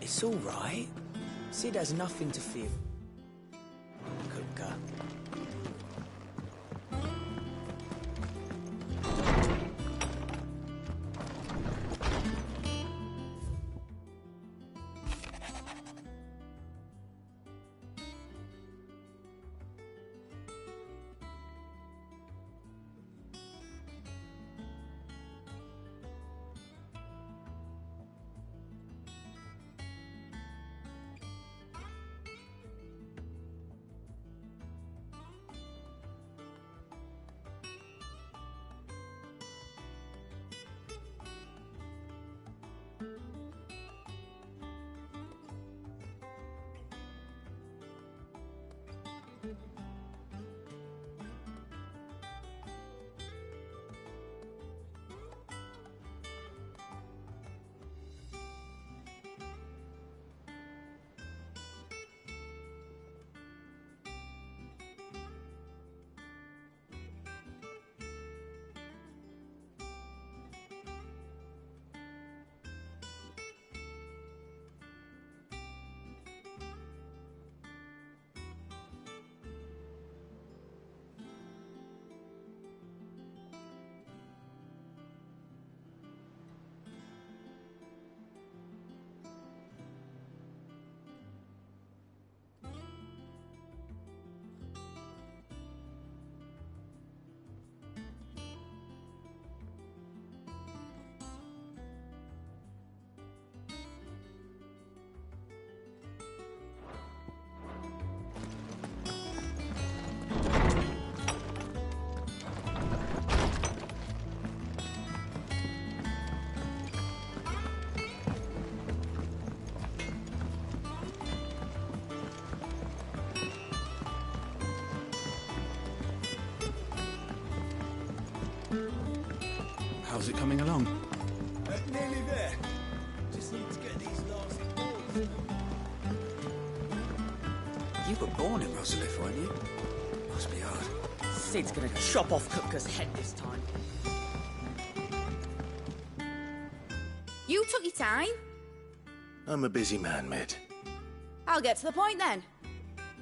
It's all right. Sid has nothing to fear. Cooker. How's it coming along? Nearly there. Just need to get these last boards. You were born in Rosalith, weren't you? Must be hard. Sid's gonna chop off Cooker's head this time. You took your time. I'm a busy man, Mid. I'll get to the point then.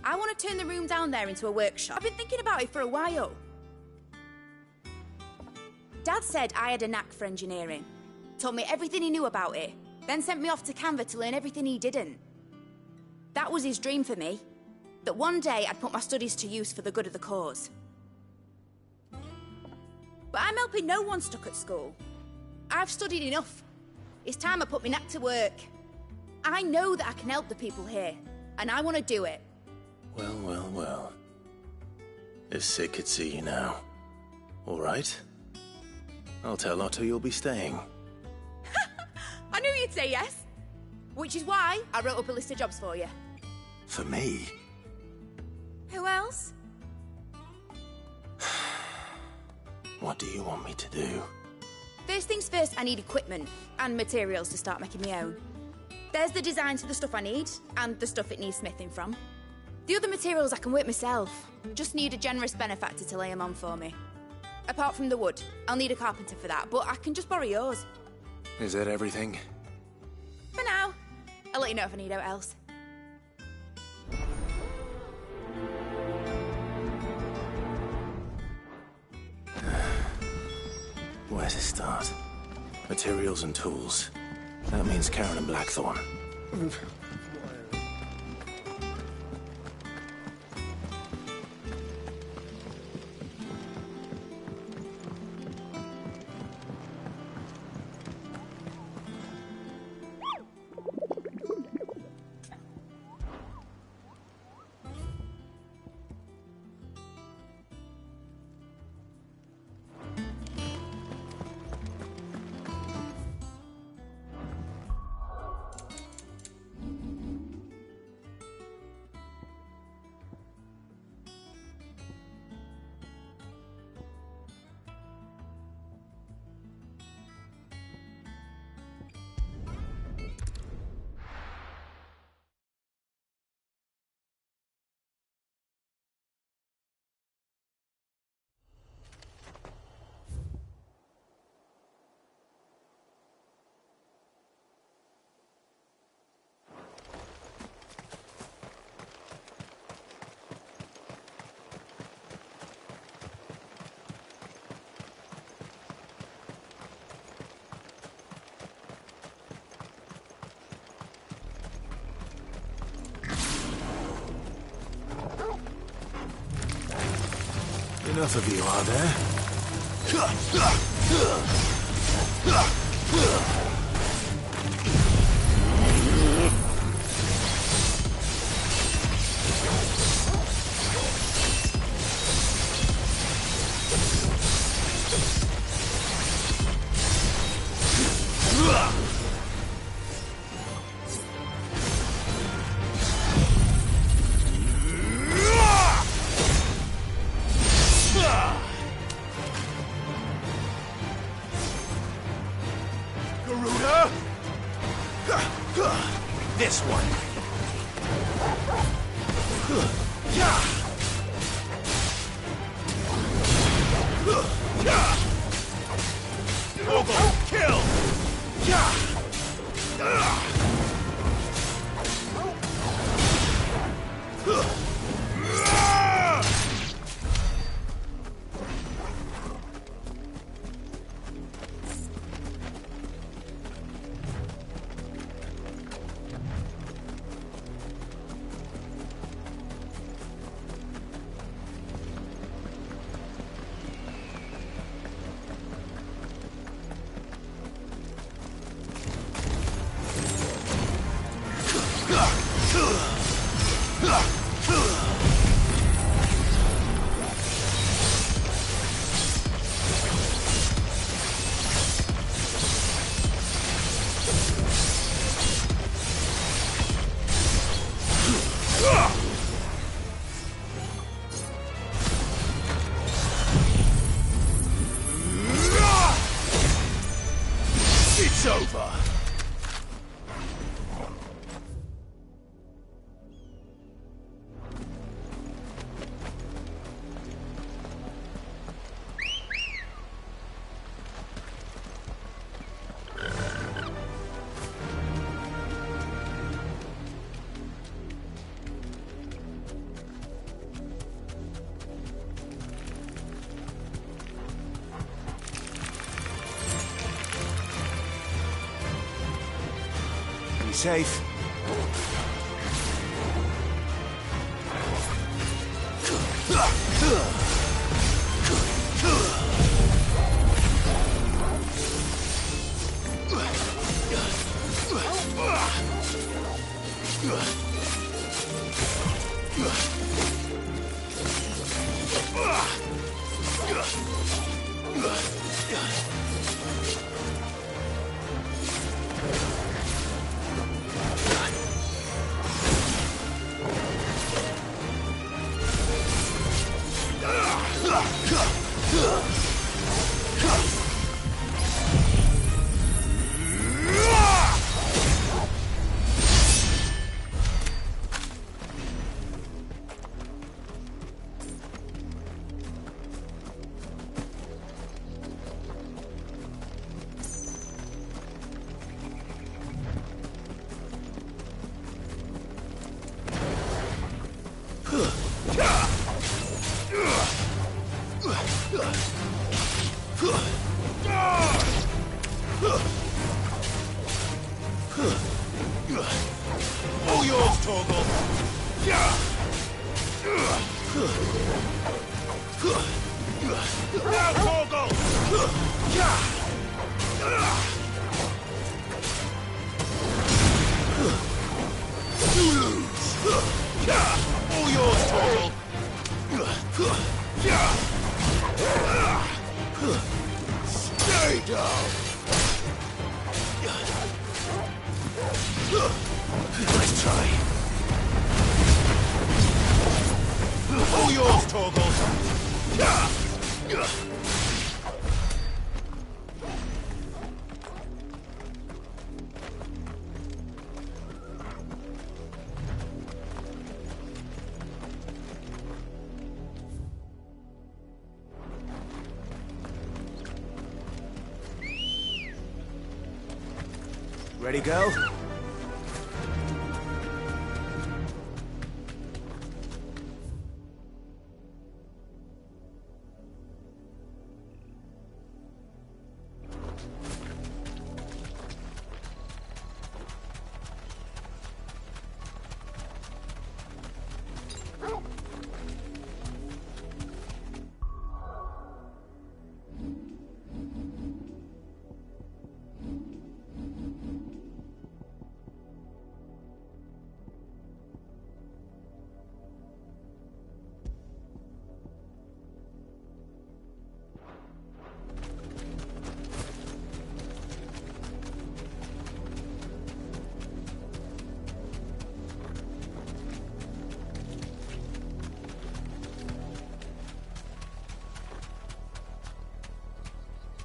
I want to turn the room down there into a workshop. I've been thinking about it for a while. Dad said I had a knack for engineering. Told me everything he knew about it. Then sent me off to Canva to learn everything he didn't. That was his dream for me. That one day I'd put my studies to use for the good of the cause. But I'm helping no one stuck at school. I've studied enough. It's time I put my knack to work. I know that I can help the people here, and I want to do it. Well, well, well. If Sid could see you now. All right. I'll tell Otto you'll be staying. I knew you'd say yes. Which is why I wrote up a list of jobs for you. For me? Who else? What do you want me to do? First things first, I need equipment and materials to start making my own. There's the designs for the stuff I need, and the stuff it needs smithing from. The other materials I can work myself. Just need a generous benefactor to lay them on for me. Apart from the wood, I'll need a carpenter for that, but I can just borrow yours. Is that everything? For now. I'll let you know if I need out else. Where to start? Materials and tools. That means Karen and Blackthorn. enough of you, are there? This one. Kill! It's over. Be safe. All yours, Torgal. Now, Torgal! You lose. All yours, Torgal. Stay down. Nice try. All yours, Torgal. Ready, go?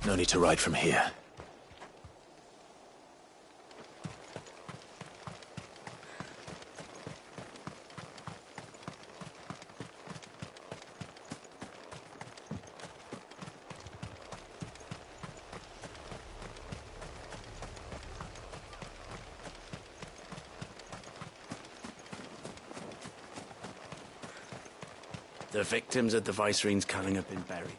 No need to ride from here. The victims at the Viceroy's Culling have been buried.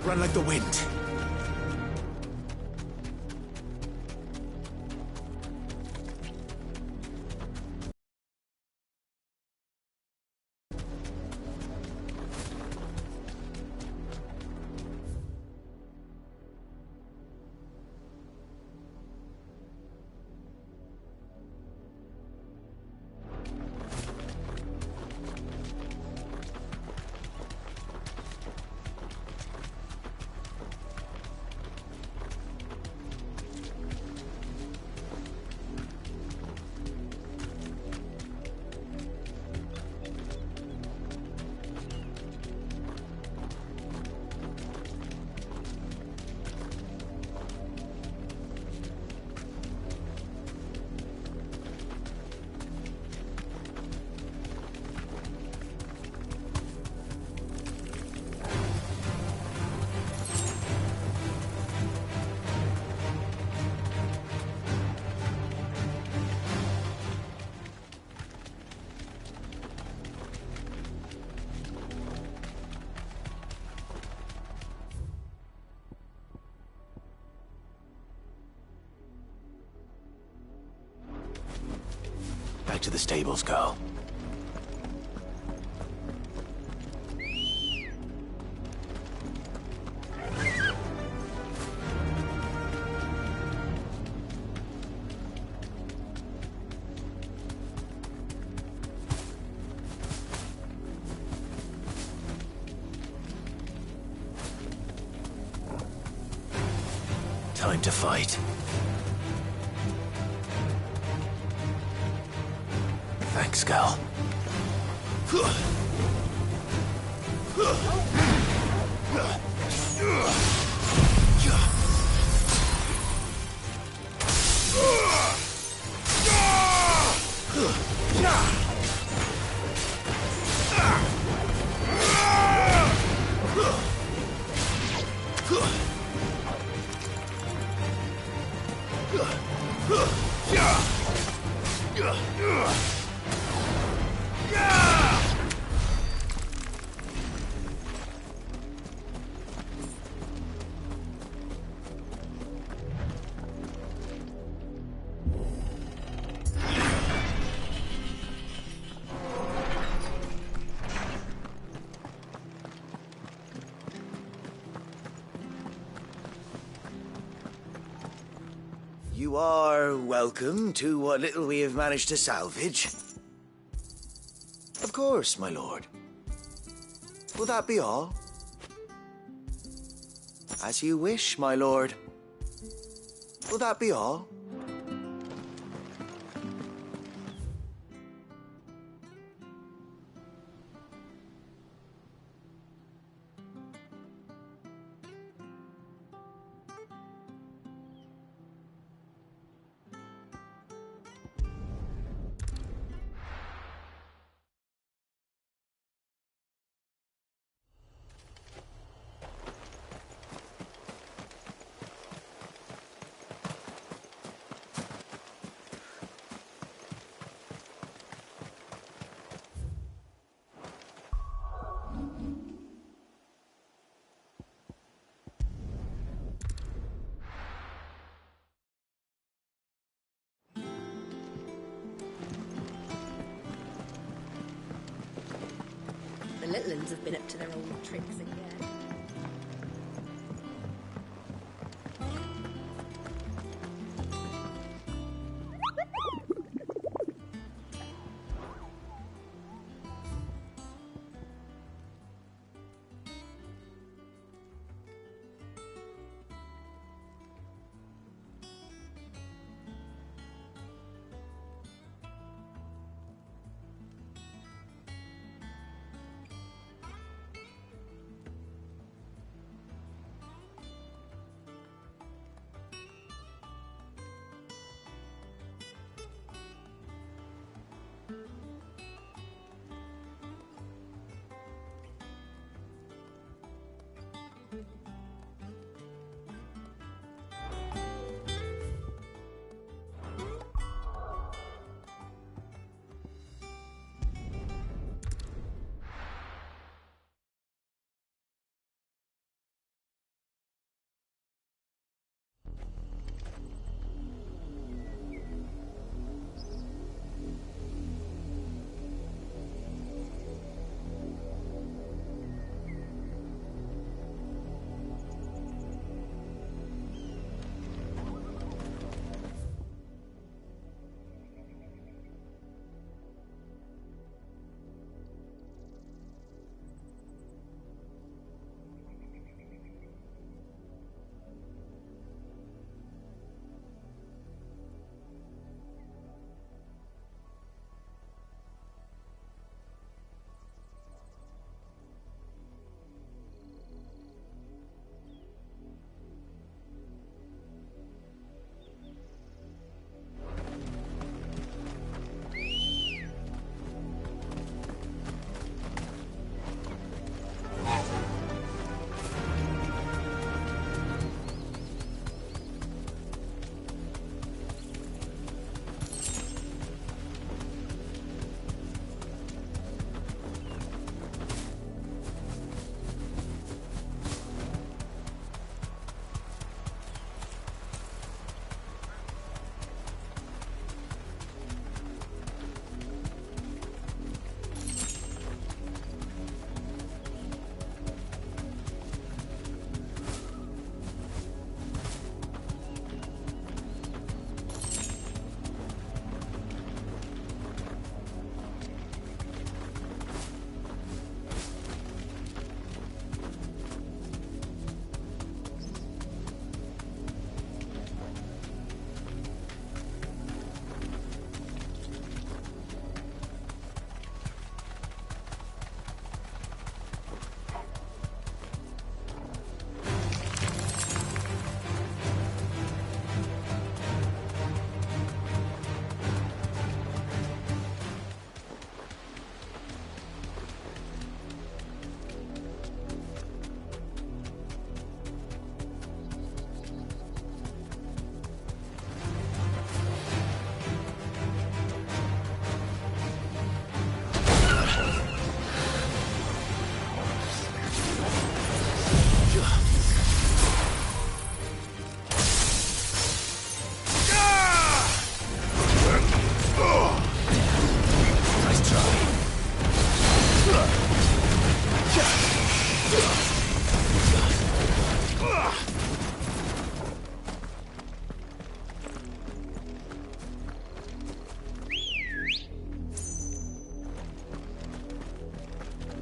Run like the wind. Back to the stables, girl. Time to fight. Thanks, girl. You are welcome to what little we have managed to salvage. Of course, my lord. Will that be all? As you wish, my lord. Will that be all? The little ones have been up to their old tricks again.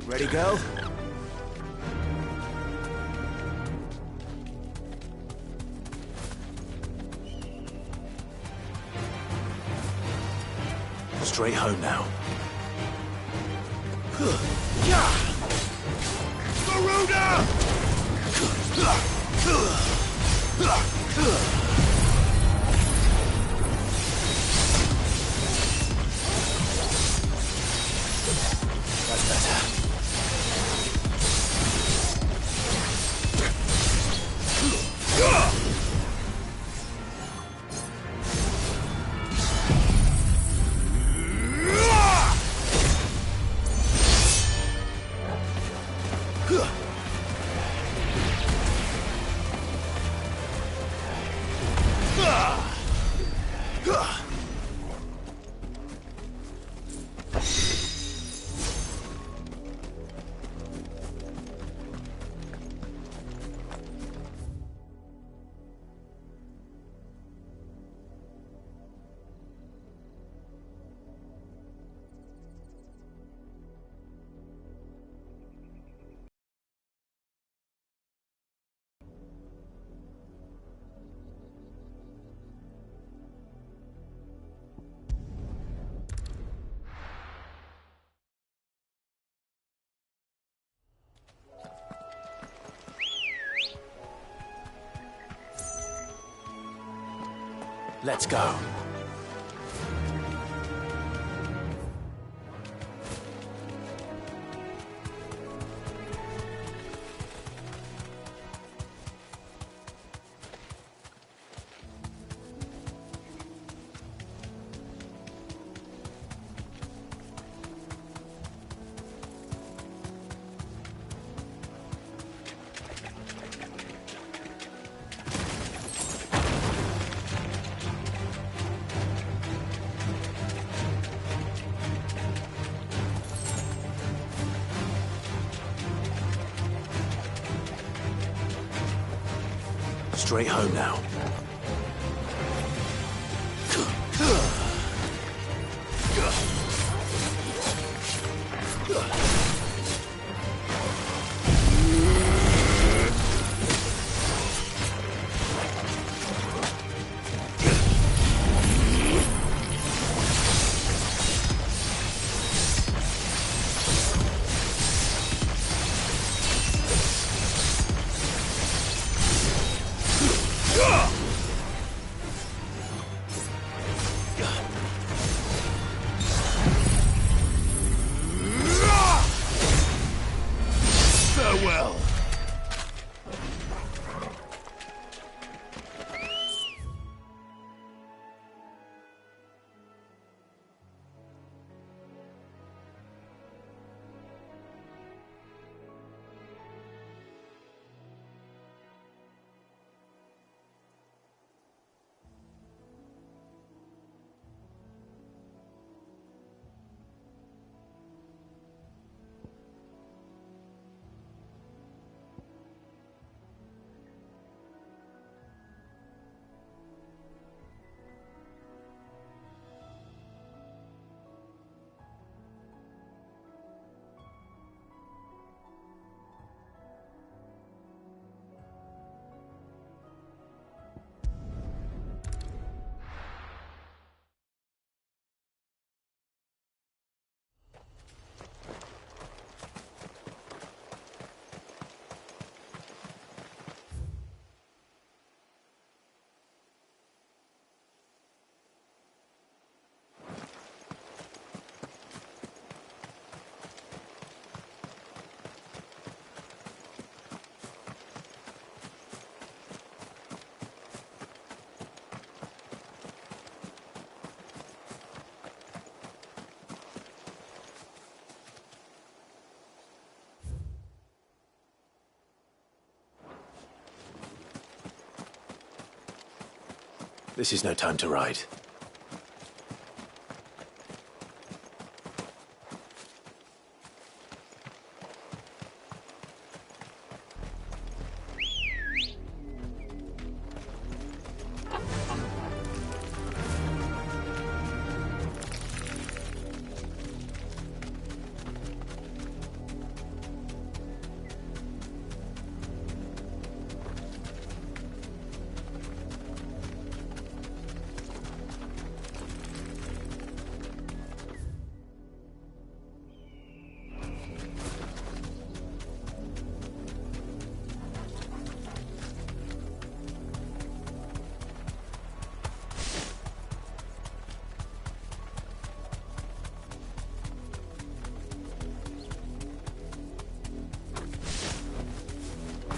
Ready, go? Straight home now. Garuda! That's better. Let's go. straight home now. Farewell. This is no time to ride.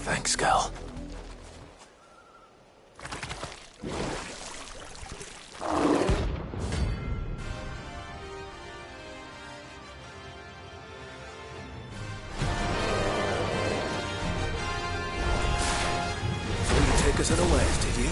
Thanks, girl. You take us unawares, did you?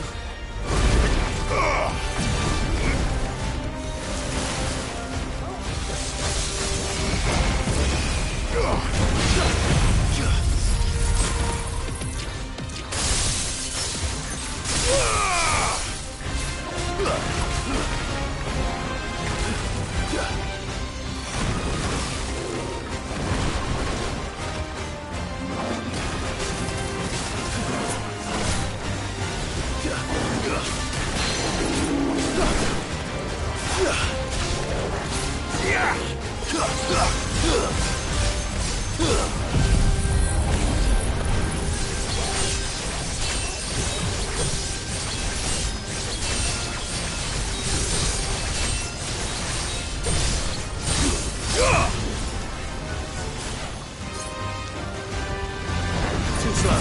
Too slow.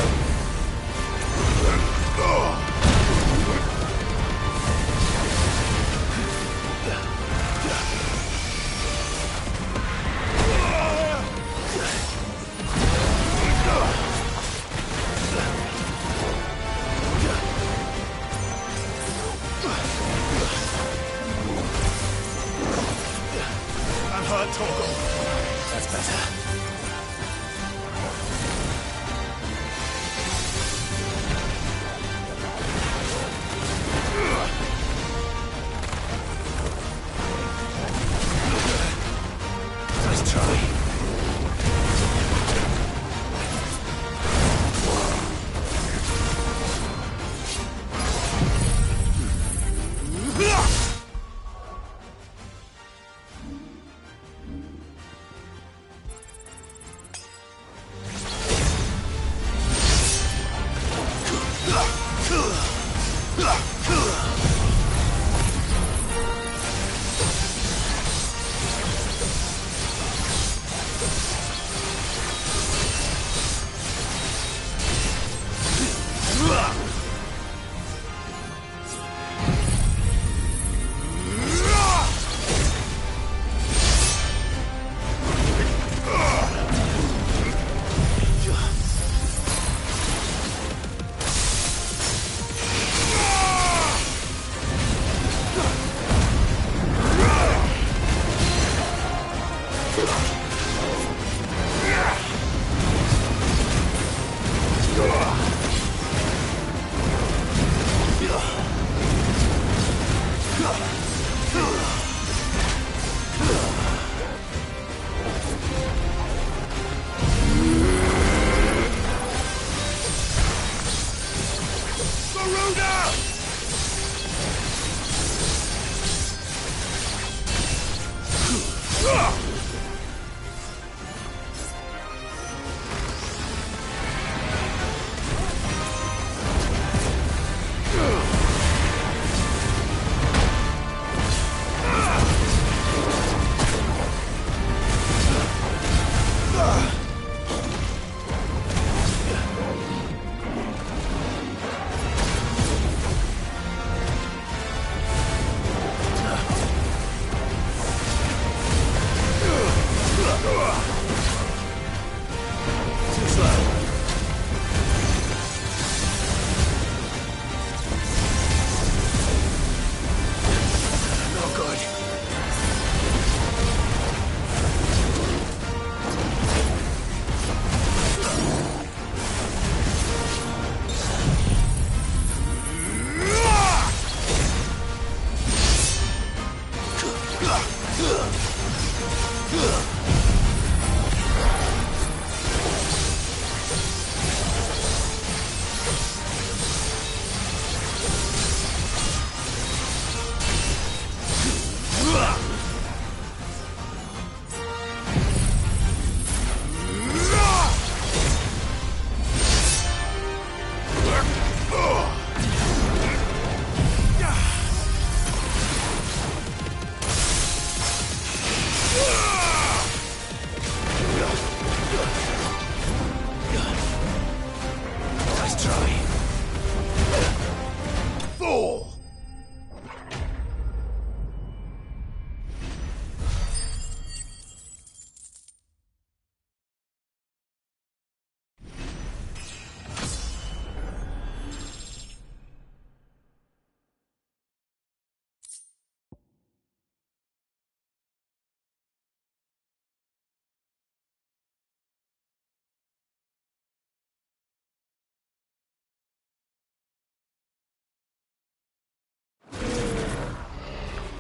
I'm hard toggle. That's better.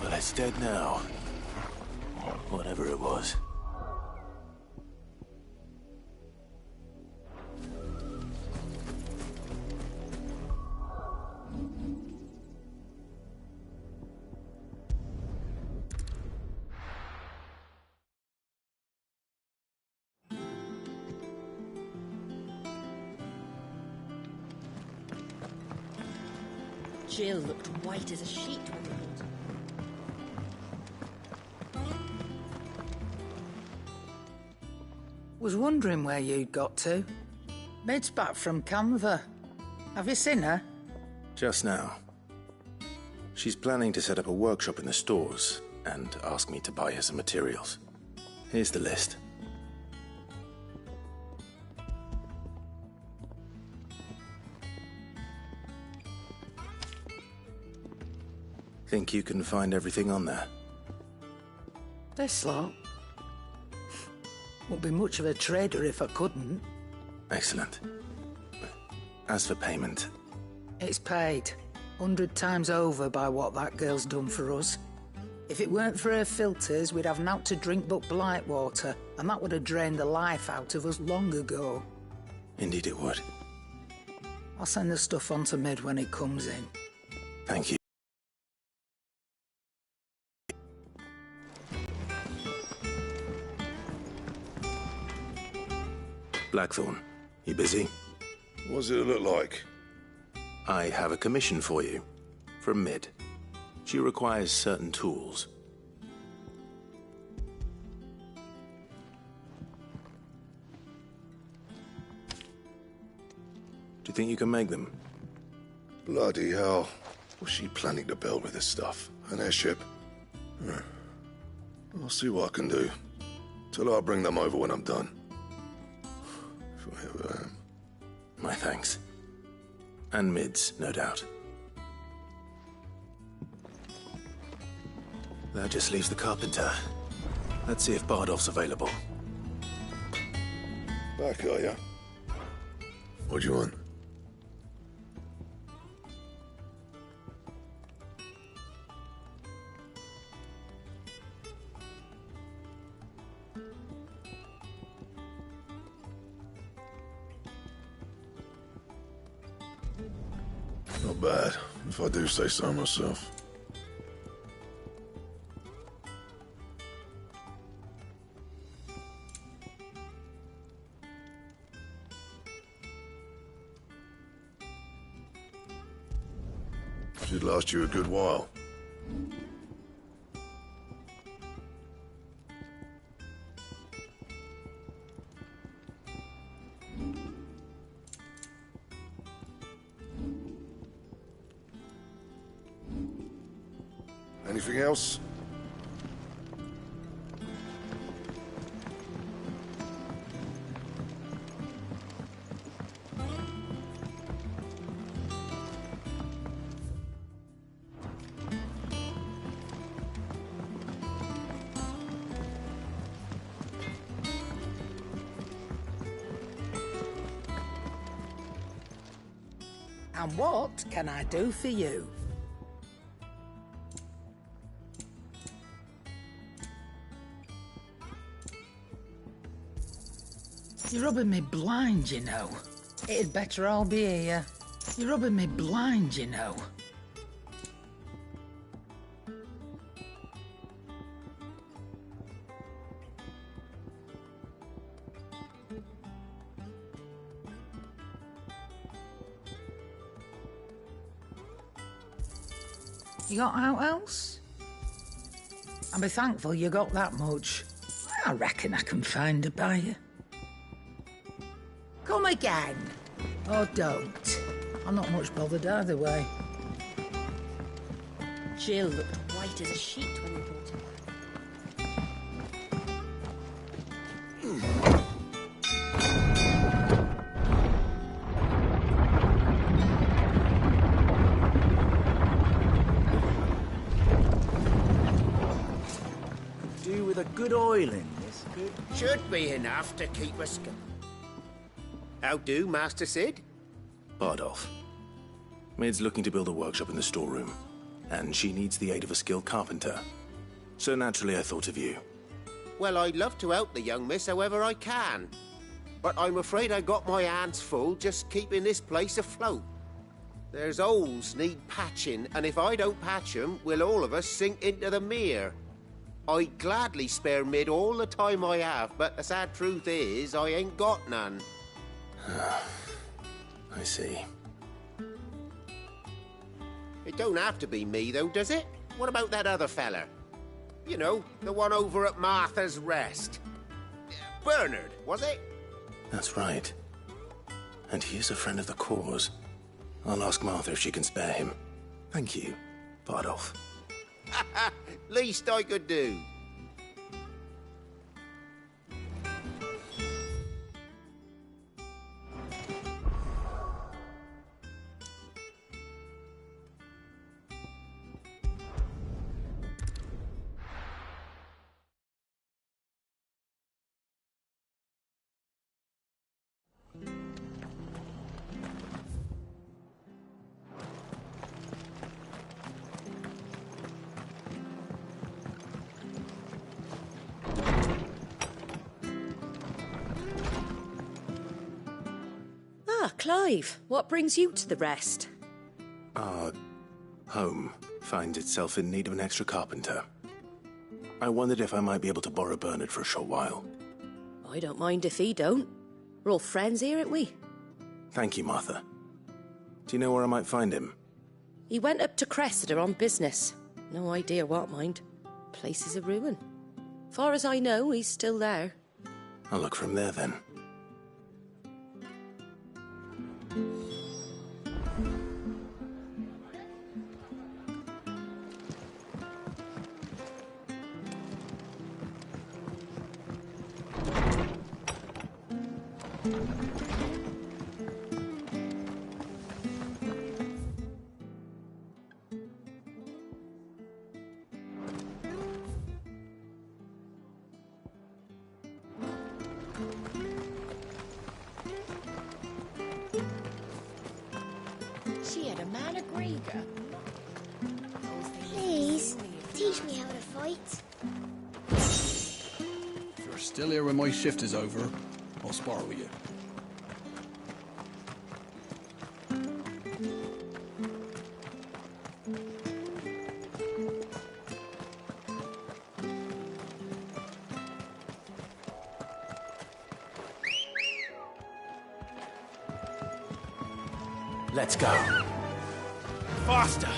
Well, it's dead now. Whatever it was. Jill looked white as a sheet when we pulled. Was wondering where you'd got to. Mid's back from Canva. Have you seen her? Just now. She's planning to set up a workshop in the stores and ask me to buy her some materials. Here's the list. Think you can find everything on there? This lot. Wouldn't be much of a trader if I couldn't. Excellent. As for payment... It's paid. 100 times over by what that girl's done for us. If it weren't for her filters, we'd have naught to drink but blight water, and that would have drained the life out of us long ago. Indeed it would. I'll send the stuff on to Mid when it comes in. Thank you. Blackthorn, you busy? What's it look like? I have a commission for you. From Mid. She requires certain tools. Do you think you can make them? Bloody hell. What's she planning to build with this stuff? An airship? I'll see what I can do. Tell her I'll bring them over when I'm done. If I ever am. My thanks. And Mid's, no doubt. That just leaves the carpenter. Let's see if Bardolph's available. Back, are ya? What do you want? Not bad, if I do say so myself. Should last you a good while. Anything else? And what can I do for you? You're rubbing me blind, you know. It'd better all be here. You're rubbing me blind, you know. You got out else? I'll be thankful you got that much. I reckon I can find a buyer. Come again. Or don't. I'm not much bothered either way. Jill looked white as a sheet when you brought her back. Do with a good oil in this. Good. Should be enough to keep us going. How do, Master Sid? Bardolph. Maid's looking to build a workshop in the storeroom, and she needs the aid of a skilled carpenter. So naturally I thought of you. Well, I'd love to help the young miss however I can. But I'm afraid I got my hands full just keeping this place afloat. There's holes need patching, and if I don't patch 'em, we'll all of us sink into the mere. I'd gladly spare Mid all the time I have, but the sad truth is, I ain't got none. I see. It don't have to be me, though, does it? What about that other fella? You know, the one over at Martha's Rest. Bernard, was it? That's right. And he is a friend of the cause. I'll ask Martha if she can spare him. Thank you, Bardolph. Least I could do. Ah, Clive, what brings you to the Rest? Our home finds itself in need of an extra carpenter. I wondered if I might be able to borrow Bernard for a short while. I don't mind if he don't. We're all friends here, ain't we? Thank you, Martha. Do you know where I might find him? He went up to Cressida on business. No idea what, mind. Place is a ruin. Far as I know, he's still there. I'll look for him there, then. She had a man of Grieger. Please, teach me how to fight. If you're still here when my shift is over, I'll spar with you. Let's go. Faster!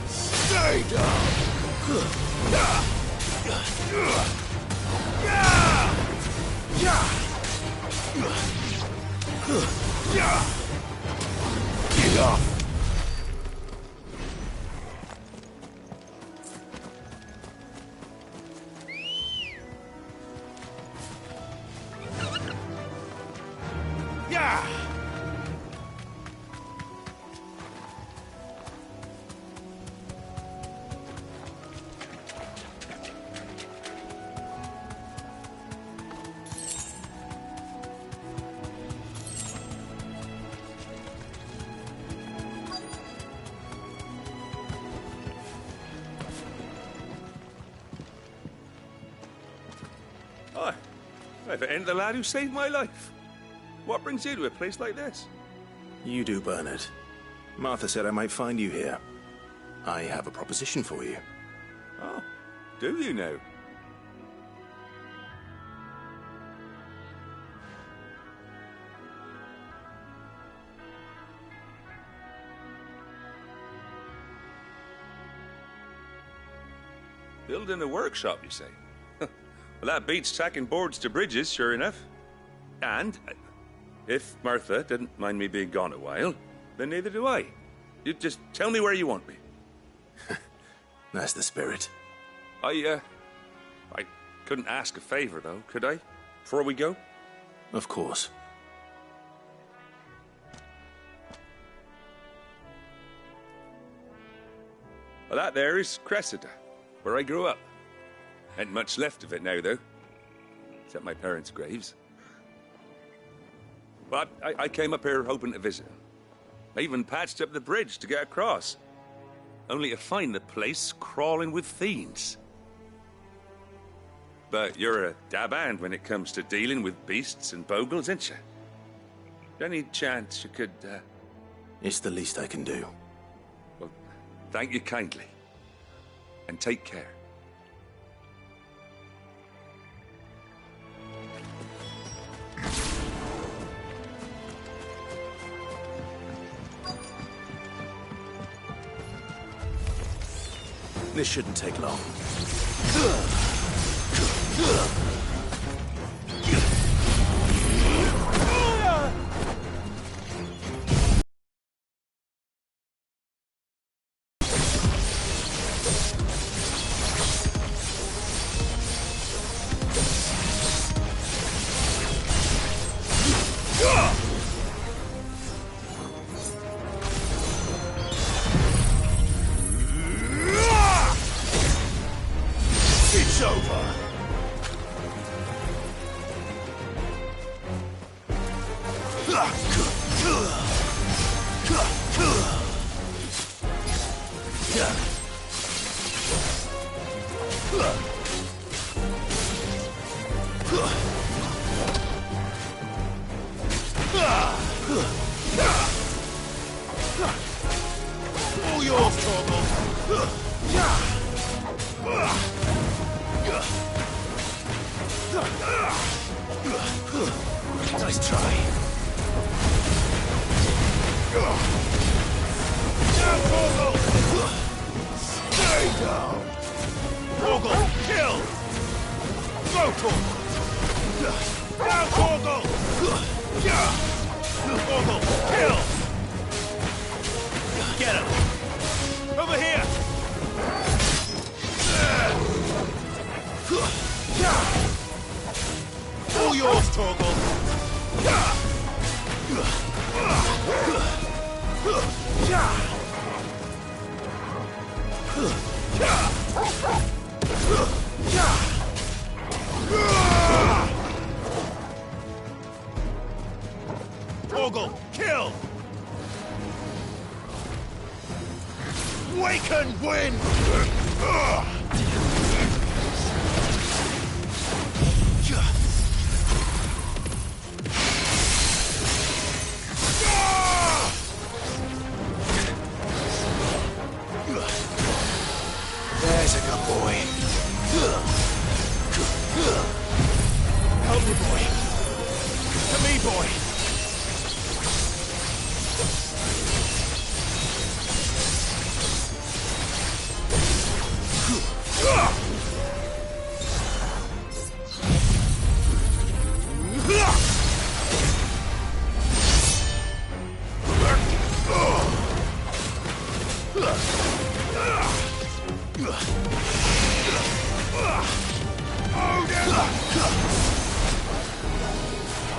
Stay down! Get off! Hi. If it ain't the lad who saved my life. What brings you to a place like this? You do, Bernard. Martha said I might find you here. I have a proposition for you. Oh, do you now? Building a workshop, you say? Well, that beats tacking boards to bridges, sure enough. And if Martha didn't mind me being gone a while, then neither do I. You just tell me where you want me. That's the spirit. I couldn't ask a favor, though, could I? Before we go? Of course. Well, that there is Cressida, where I grew up. Ain't much left of it now, though. Except my parents' graves. But I came up here hoping to visit. I even patched up the bridge to get across. Only to find the place crawling with fiends. But you're a dab hand when it comes to dealing with beasts and bogles, ain't you? Any chance you could, It's the least I can do. Well, thank you kindly. And take care. This shouldn't take long. It's over! All yours, Torgal! Nice try. Down, Torgal! Stay down! Torgal, kill! Go, Torgal! Down, Torgal! Torgal, kill! Get him! Over here! All yours, Torgal! Torgal, kill! Wake and win! There's a good boy. Help me, boy. To me, boy.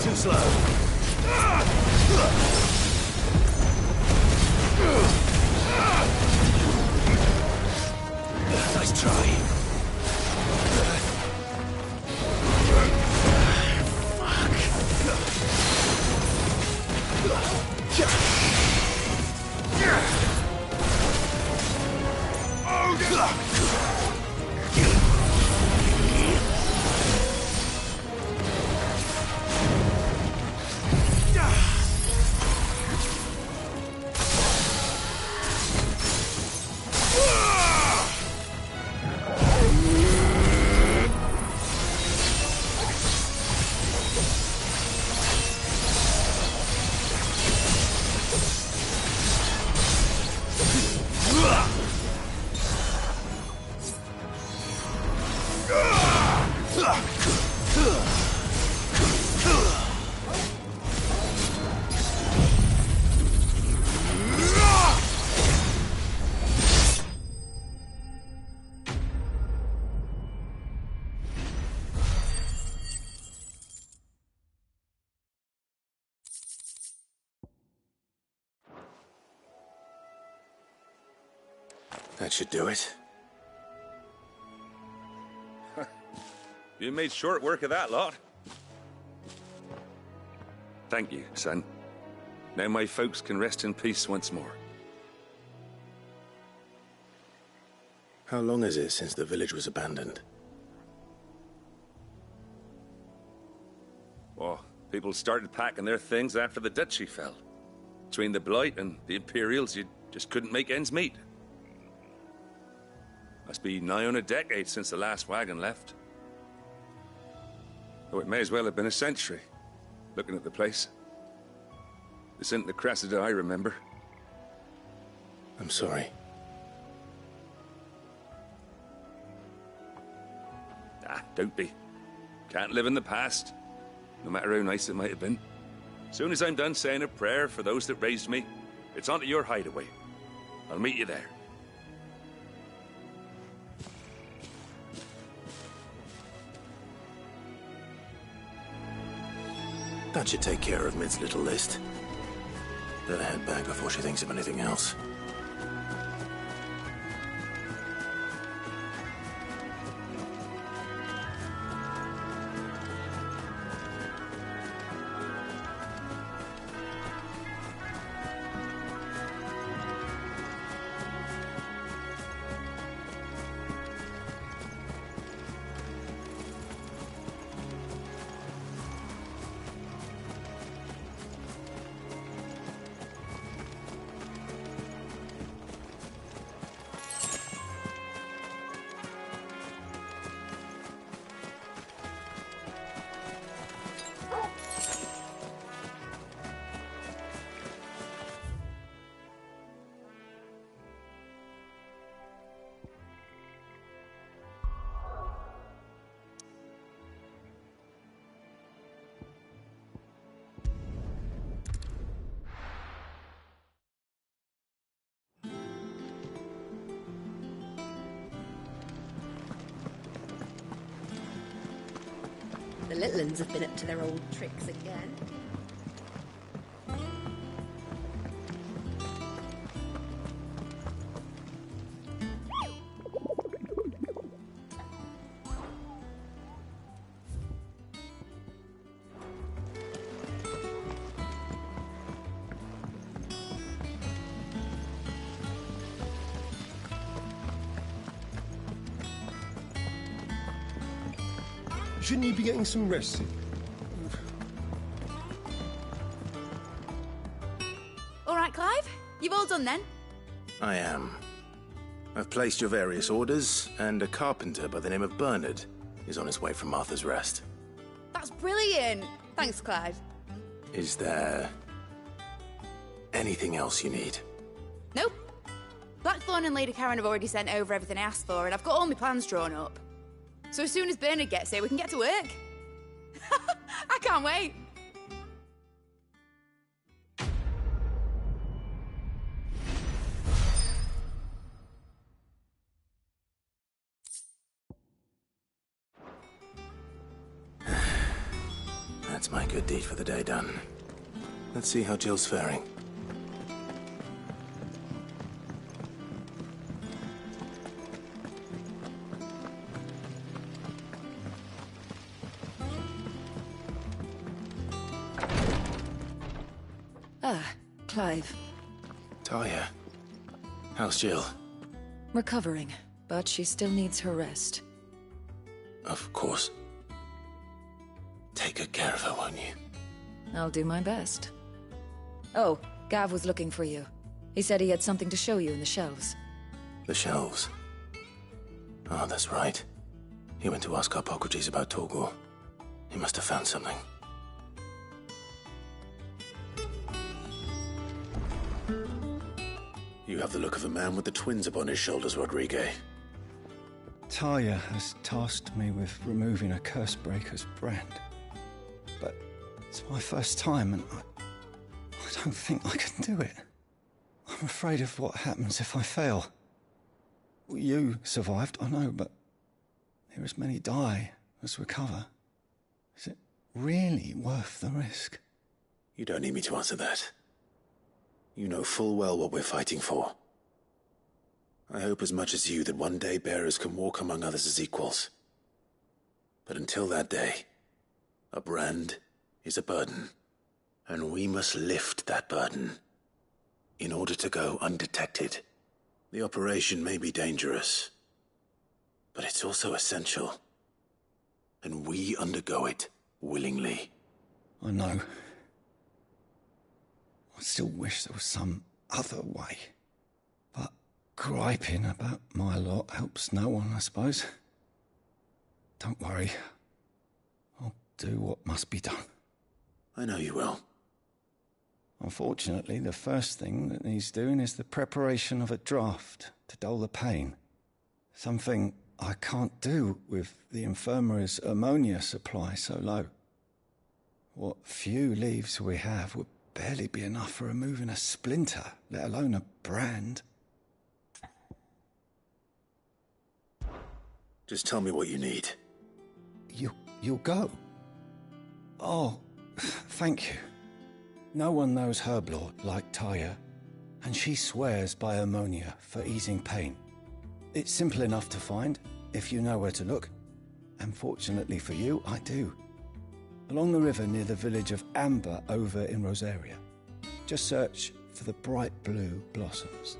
Too slow. Nice try. That should do it. You made short work of that lot. Thank you, son. Now my folks can rest in peace once more. How long is it since the village was abandoned? Oh, people started packing their things after the duchy fell. Between the Blight and the Imperials, you just couldn't make ends meet. Must be nigh on a decade since the last wagon left. Oh, it may as well have been a century, looking at the place. This isn't the Cressida I remember. I'm sorry. Ah, don't be. Can't live in the past, no matter how nice it might have been. Soon as I'm done saying a prayer for those that raised me, it's on to your hideaway. I'll meet you there. That should take care of Mid's little list. Let her head back before she thinks of anything else. The little uns have been up to their old tricks again. Shouldn't you be getting some rest? All right, Clive. You've all done then? I am. I've placed your various orders, and a carpenter by the name of Bernard is on his way from Martha's Rest. That's brilliant. Thanks, Clive. Is there anything else you need? Nope. Blackthorn and Lady Karen have already sent over everything I asked for, and I've got all my plans drawn up. So as soon as Bernard gets here, we can get to work. I can't wait. That's my good deed for the day done. Let's see how Jill's faring. Clive. Talia, how's Jill? Recovering, but she still needs her rest. Of course. Take good care of her, won't you? I'll do my best. Oh, Gav was looking for you. He said he had something to show you in the shelves. The shelves? Oh, that's right. He went to ask Harpocrates about Torgor. He must have found something. You have the look of a man with the twins upon his shoulders, Rodrigue. Talia has tasked me with removing a Cursebreaker's brand. But it's my first time, and I don't think I can do it. I'm afraid of what happens if I fail. You survived, I know, but there are as many die as recover. Is it really worth the risk? You don't need me to answer that. You know full well what we're fighting for. I hope as much as you that one day bearers can walk among others as equals. But until that day, a brand is a burden, and we must lift that burden in order to go undetected. The operation may be dangerous, but it's also essential, and we undergo it willingly. I know. I still wish there was some other way. But griping about my lot helps no one, I suppose. Don't worry. I'll do what must be done. I know you will. Unfortunately, the first thing that needs doing is the preparation of a draft to dull the pain. Something I can't do with the infirmary's ammonia supply so low. What few leaves we have would barely be enough for removing a splinter, let alone a brand. Just tell me what you need. You'll go? Oh, thank you. No one knows Herblord like Talia, and she swears by ammonia for easing pain. It's simple enough to find, if you know where to look. And fortunately for you, I do. Along the river near the village of Amber over in Rosaria. Just search for the bright blue blossoms.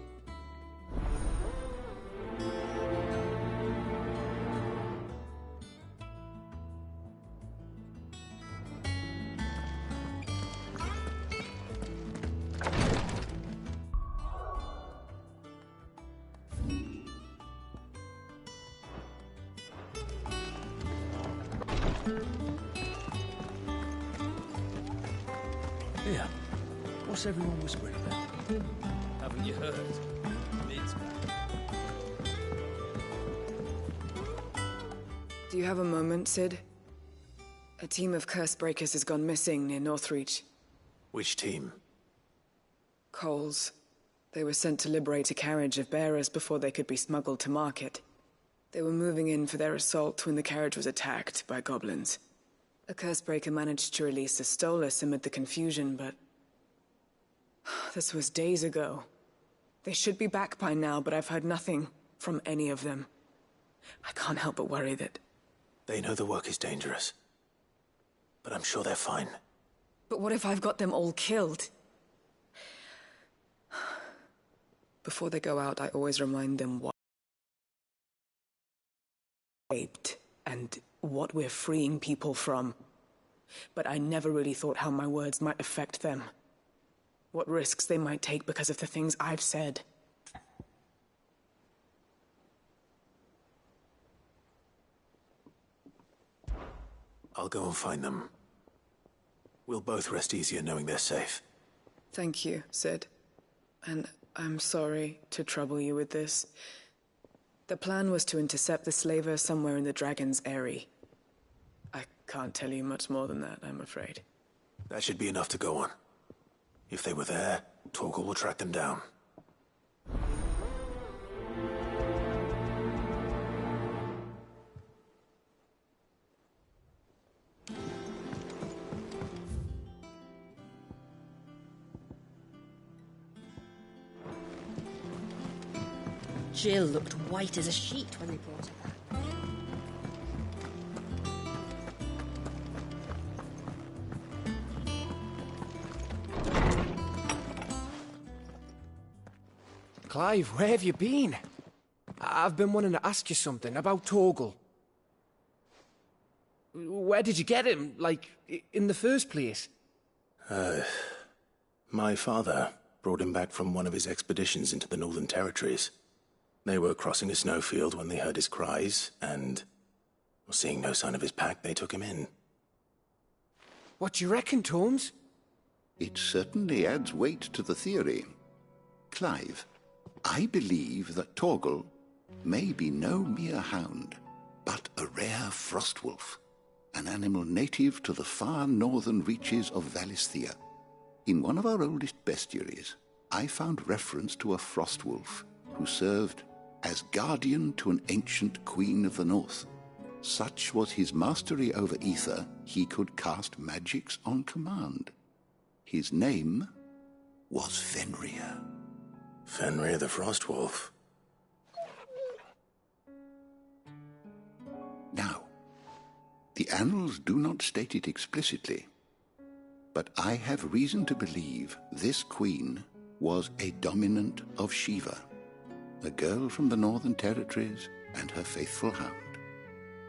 Here, what's everyone whispering about? Haven't you heard? Mid's back. Do you have a moment, Sid? A team of Cursebreakers has gone missing near Northreach. Which team? Coles. They were sent to liberate a carriage of bearers before they could be smuggled to market. They were moving in for their assault when the carriage was attacked by goblins. A Cursebreaker managed to release a Stolas amid the confusion, but... this was days ago. They should be back by now, but I've heard nothing from any of them. I can't help but worry that... They know the work is dangerous. But I'm sure they're fine. But what if I've got them all killed? Before they go out, I always remind them what... and what we're freeing people from. But I never really thought how my words might affect them. What risks they might take because of the things I've said. I'll go and find them. We'll both rest easier knowing they're safe. Thank you, Sid. And I'm sorry to trouble you with this. The plan was to intercept the slaver somewhere in the Dragon's Eyrie. I can't tell you much more than that, I'm afraid. That should be enough to go on. If they were there, Torgal will track them down. Jill looked white as a sheet when they brought her back. Clive, where have you been? I've been wanting to ask you something about Torgal. Where did you get him, like, in the first place? My father brought him back from one of his expeditions into the Northern Territories. They were crossing a snowfield when they heard his cries, and, seeing no sign of his pack, they took him in. What do you reckon, Torms? It certainly adds weight to the theory. Clive, I believe that Torgal may be no mere hound, but a rare frostwolf, an animal native to the far northern reaches of Valisthea. In one of our oldest bestiaries, I found reference to a frostwolf who served as guardian to an ancient queen of the north. Such was his mastery over ether, he could cast magics on command. His name was Fenrir. Fenrir the Frostwolf. Now, the annals do not state it explicitly, but I have reason to believe this queen was a dominant of Shiva, a girl from the Northern Territories and her faithful hound.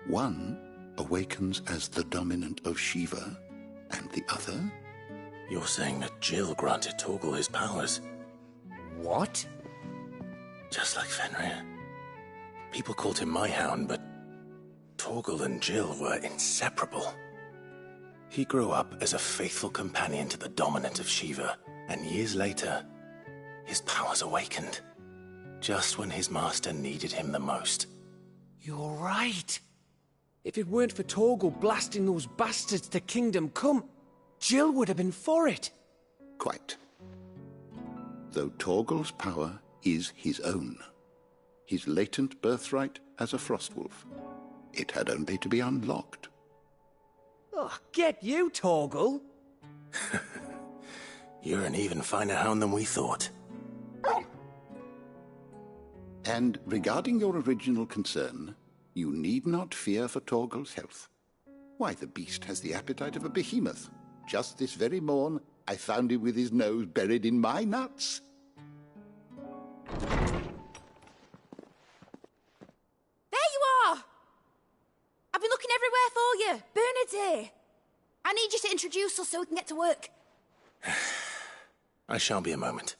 One awakens as the dominant of Shiva, and the other... You're saying that Jill granted Torgal his powers? What? Just like Fenrir. People called him my hound, but Torgal and Jill were inseparable. He grew up as a faithful companion to the dominant of Shiva, and years later, his powers awakened. Just when his master needed him the most. You're right. If it weren't for Torgal blasting those bastards to Kingdom Come, Jill would have been for it. Quite. Though Torgal's power is his own, his latent birthright as a frostwolf, it had only to be unlocked. Oh, get you, Torgal! You're an even finer hound than we thought. And regarding your original concern, you need not fear for Torgal's health. Why, the beast has the appetite of a behemoth. Just this very morn, I found him with his nose buried in my nuts. There you are! I've been looking everywhere for you. Bernard's here. I need you to introduce us so we can get to work. I shall be a moment.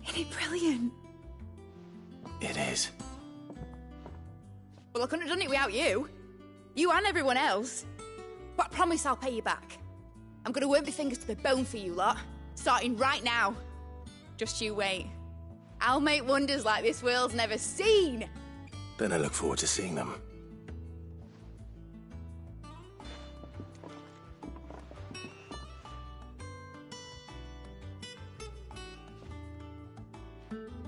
Isn't it brilliant? It is. Well, I couldn't have done it without you. You and everyone else. but I promise I'll pay you back. I'm gonna work my fingers to the bone for you lot, starting right now. Just you wait. I'll make wonders like this world's never seen. Then I look forward to seeing them.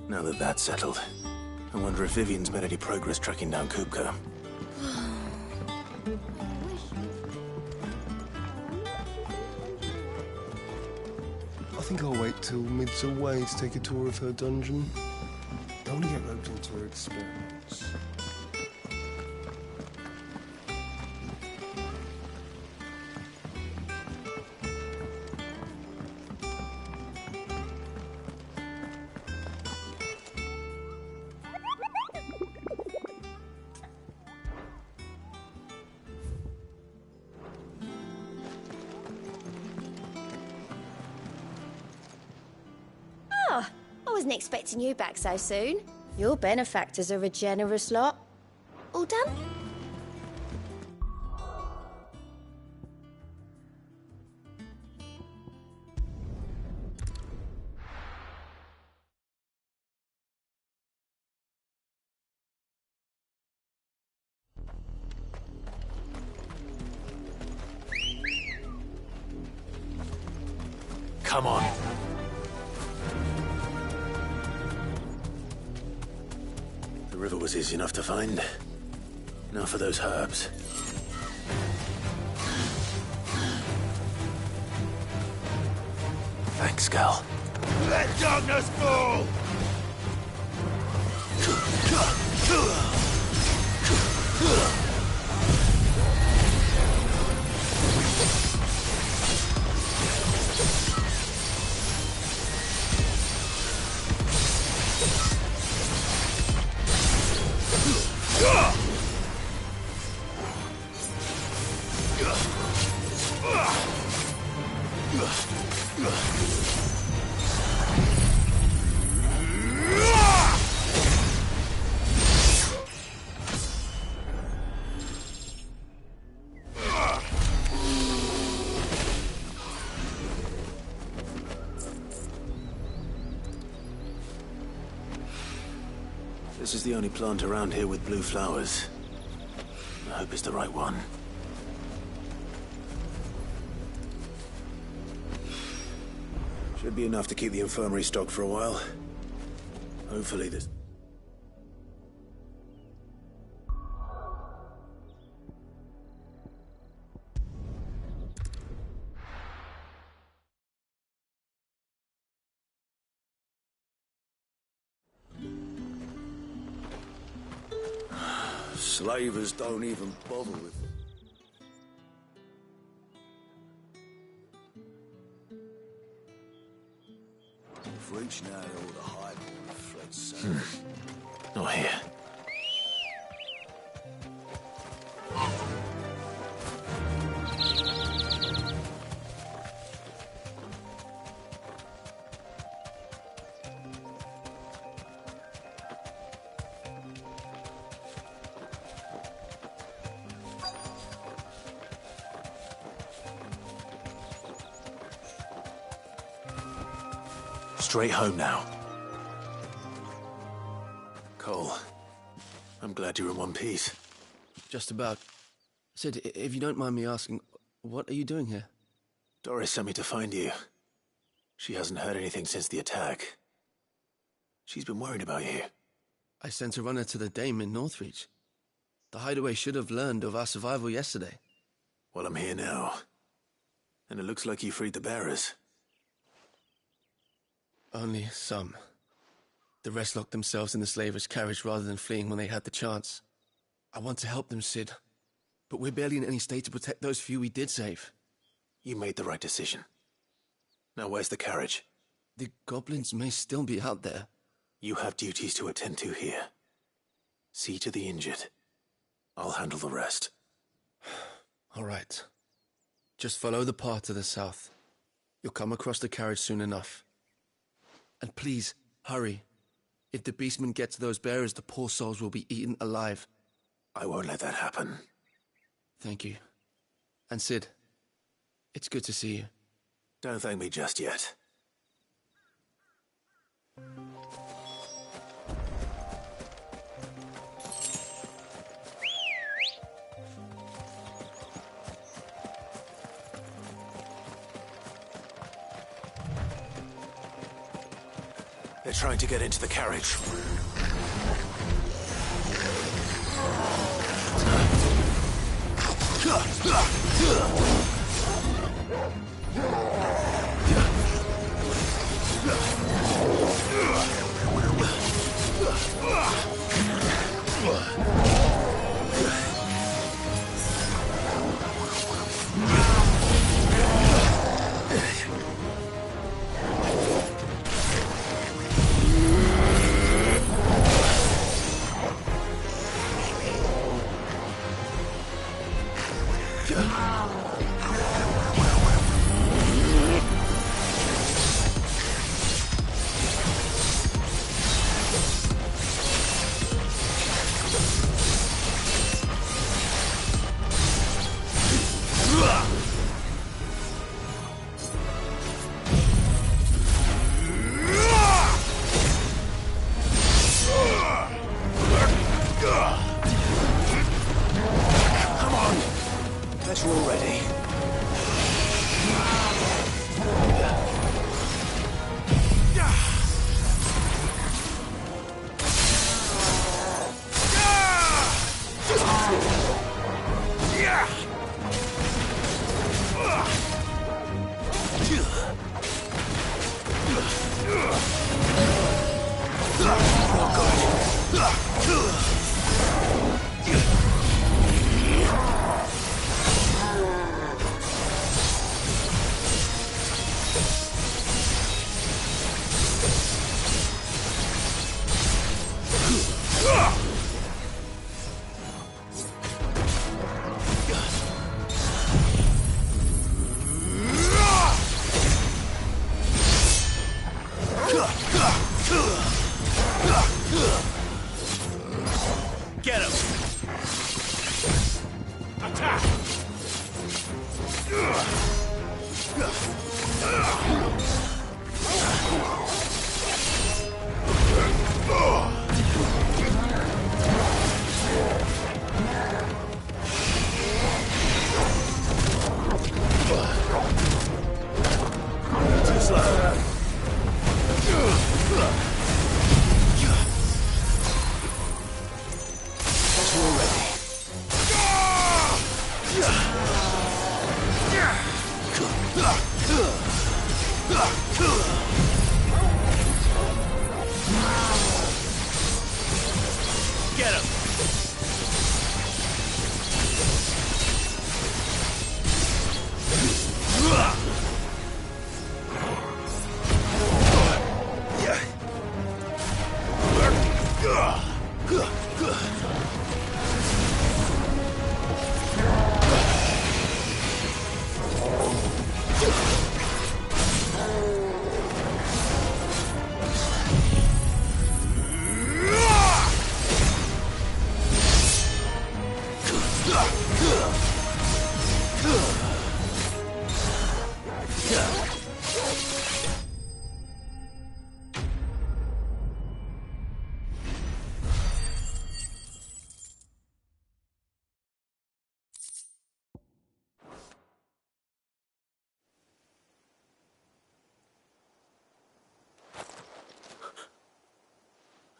Now that that's settled, I wonder if Vivian's made any progress tracking down Kupka. I think I'll wait till Mid's away to take a tour of her dungeon. Don't get roped into her experiments. Oh, I wasn't expecting you back so soon. Your benefactors are a generous lot. All done? Come on. The river was easy enough to find. Now for those herbs. Thanks, Gal. Let darkness fall! This is the only plant around here with blue flowers. I hope it's the right one. Should be enough to keep the infirmary stocked for a while. Hopefully this... Slavers don't even bother with them. We've reached now all the high point of fled south. Not here. Straight home now. Cole, I'm glad you're in one piece. Just about. Sid, if you don't mind me asking, what are you doing here? Doris sent me to find you. She hasn't heard anything since the attack. She's been worried about you. I sent a runner to the Dame in Northreach. The hideaway should have learned of our survival yesterday. Well, I'm here now. And it looks like you freed the bearers. Only some. The rest locked themselves in the slaver's carriage rather than fleeing when they had the chance. I want to help them, Sid. But we're barely in any state to protect those few we did save. You made the right decision. Now where's the carriage? The goblins may still be out there. You have duties to attend to here. See to the injured. I'll handle the rest. All right. Just follow the path to the south. You'll come across the carriage soon enough. And please, hurry. If the beastmen get to those bearers, the poor souls will be eaten alive. I won't let that happen. Thank you. And Sid, it's good to see you. Don't thank me just yet. They're trying to get into the carriage. Get him! Attack! Too slow. Get him!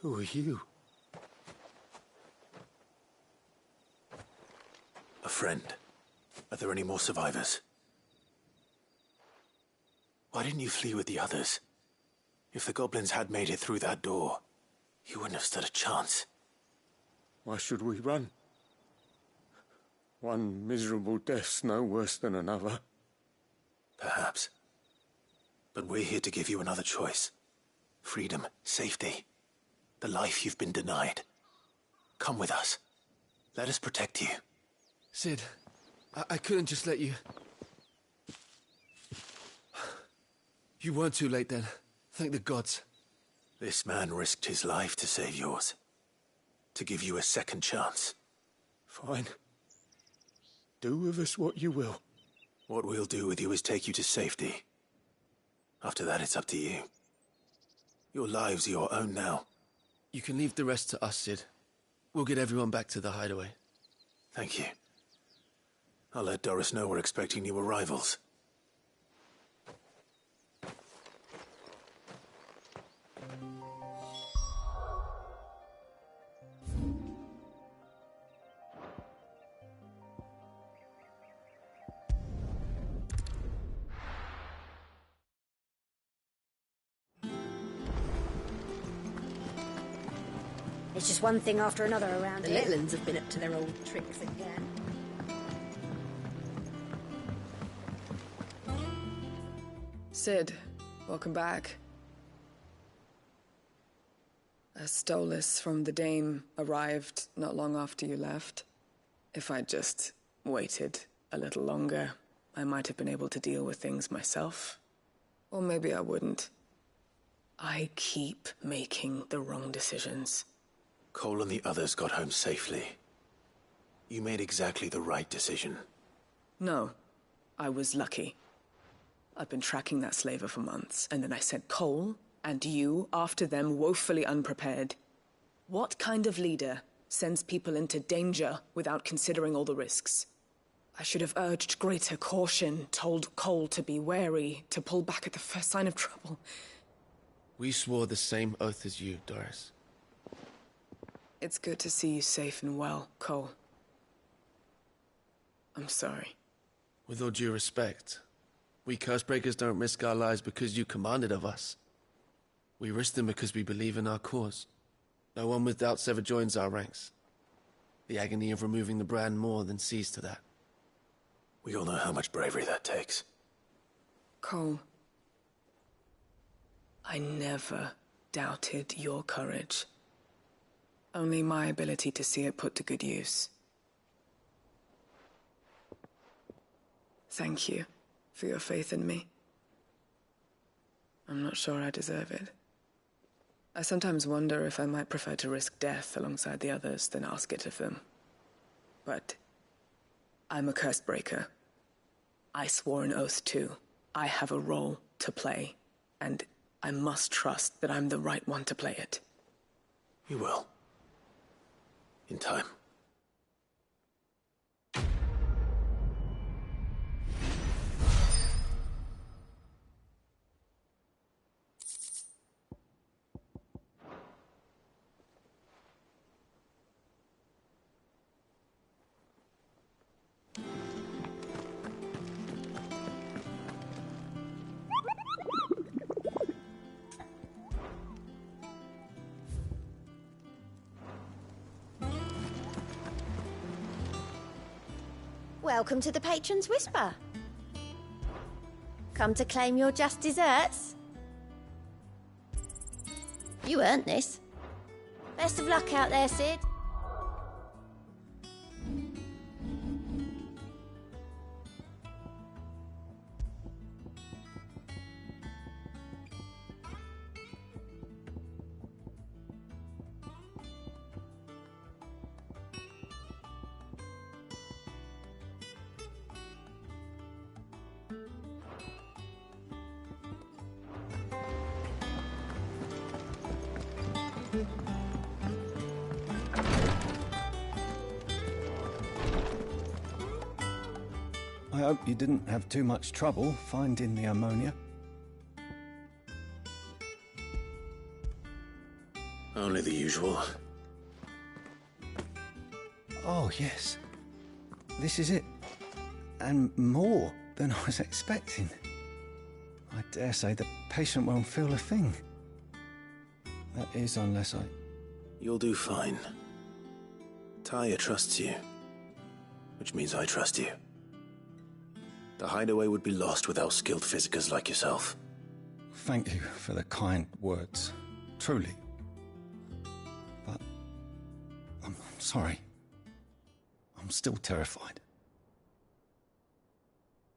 Who are you? A friend. Are there any more survivors? Why didn't you flee with the others? If the goblins had made it through that door, you wouldn't have stood a chance. Why should we run? One miserable death's no worse than another. Perhaps. But we're here to give you another choice. Freedom, safety, the life you've been denied. Come with us. Let us protect you. Sid, I couldn't just let you... You weren't too late then. Thank the gods. This man risked his life to save yours. To give you a second chance. Fine. Do with us what you will. What we'll do with you is take you to safety. After that, it's up to you. Your lives are your own now. You can leave the rest to us, Sid. We'll get everyone back to the hideaway. Thank you. I'll let Doris know we're expecting new arrivals. It's just one thing after another around The here. little uns have been up to their old tricks again. Sid, welcome back. A Stolas from the Dame arrived not long after you left. If I'd just waited a little longer, I might have been able to deal with things myself. Or maybe I wouldn't. I keep making the wrong decisions. Cole and the others got home safely. You made exactly the right decision. No, I was lucky. I've been tracking that slaver for months, and then I sent Cole and you after them woefully unprepared. What kind of leader sends people into danger without considering all the risks? I should have urged greater caution, told Cole to be wary, to pull back at the first sign of trouble. We swore the same oath as you, Doris. It's good to see you safe and well, Cole. I'm sorry. With all due respect, we Cursebreakers don't risk our lives because you commanded of us. We risk them because we believe in our cause. No one with doubts ever joins our ranks. The agony of removing the brand more than sees to that. We all know how much bravery that takes. Cole, I never doubted your courage. Only my ability to see it put to good use. Thank you for your faith in me. I'm not sure I deserve it. I sometimes wonder if I might prefer to risk death alongside the others than ask it of them. But I'm a Cursebreaker. I swore an oath too. I have a role to play, and I must trust that I'm the right one to play it. You will. In time. Welcome to the Patron's Whisper. Come to claim your just desserts? You earned this. Best of luck out there, Sid. I hope you didn't have too much trouble finding the ammonia. Only the usual. Oh, yes. This is it. And more than I was expecting. I dare say the patient won't feel a thing. That is, unless I... You'll do fine. Taya trusts you. Which means I trust you. The hideaway would be lost without skilled physicers like yourself. Thank you for the kind words. Truly. But... I'm sorry. I'm still terrified.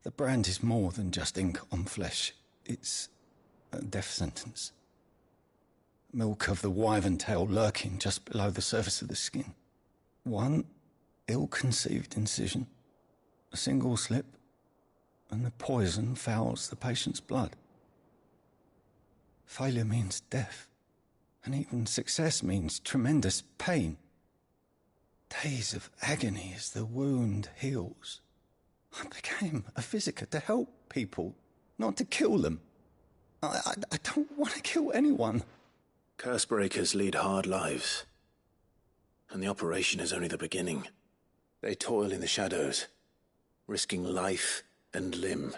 The brand is more than just ink on flesh. It's a death sentence. Milk of the wyvern tail lurking just below the surface of the skin. One ill-conceived incision, a single slip, and the poison fouls the patient's blood. Failure means death, and even success means tremendous pain. Days of agony as the wound heals. I became a physiker to help people, not to kill them. I don't want to kill anyone. Cursebreakers lead hard lives, and the operation is only the beginning. They toil in the shadows, risking life and limb,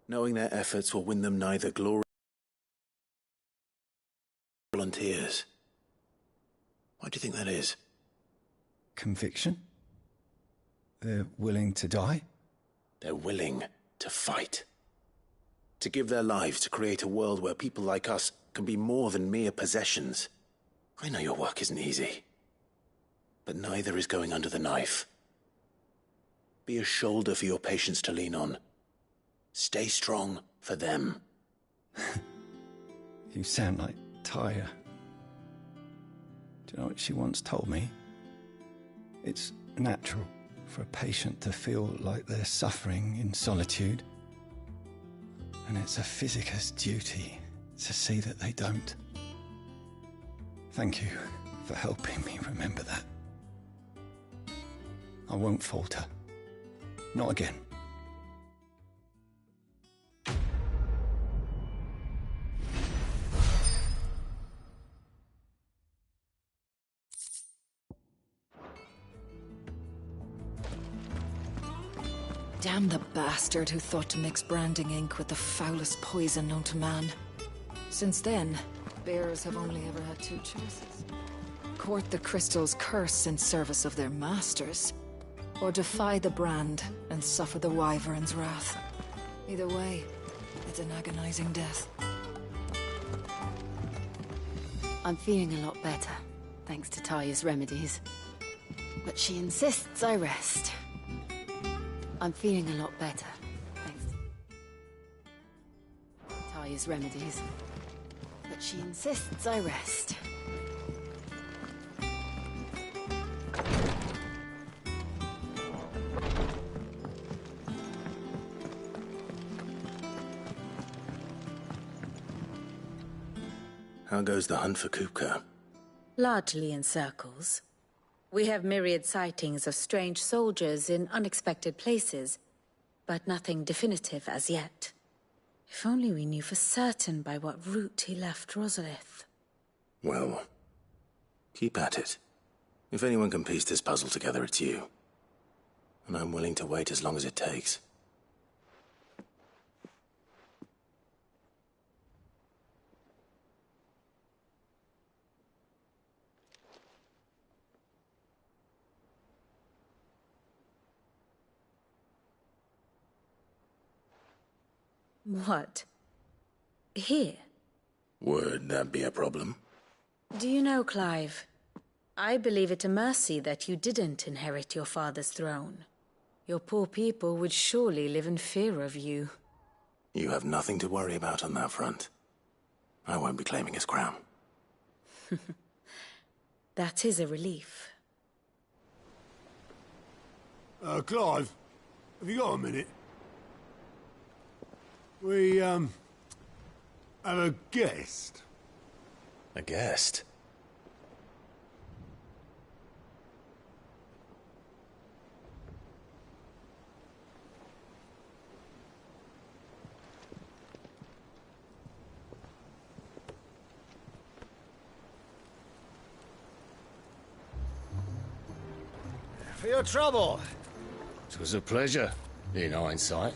knowing their efforts will win them neither glory nor volunteers. Why do you think that is? Conviction? They're willing to die? They're willing to fight. To give their lives to create a world where people like us can be more than mere possessions. I know your work isn't easy, but neither is going under the knife. Be a shoulder for your patients to lean on. Stay strong for them. You sound like Tyre. Do you know what she once told me? It's natural for a patient to feel like they're suffering in solitude. And it's a physiker's duty to see that they don't. Thank you for helping me remember that. I won't falter. Not again. Damn the bastard who thought to mix branding ink with the foulest poison known to man. Since then, bearers have only ever had two choices. Court the crystal's curse in service of their masters, or defy the brand and suffer the wyvern's wrath. Either way, it's an agonizing death. I'm feeling a lot better, thanks to Taya's remedies. But she insists I rest. I'm feeling a lot better, thanks to Taya's remedies. But she insists I rest. How goes the hunt for Kupka? Largely in circles. We have myriad sightings of strange soldiers in unexpected places, but nothing definitive as yet. If only we knew for certain by what route he left Rosalith. Well, keep at it. If anyone can piece this puzzle together, it's you. And I'm willing to wait as long as it takes. What? Here? Would that be a problem? Do you know, Clive, I believe it a mercy that you didn't inherit your father's throne. Your poor people would surely live in fear of you. You have nothing to worry about on that front. I won't be claiming his crown. That is a relief. Clive, have you got a minute? We, have a guest. A guest? For your trouble. It was a pleasure, in hindsight.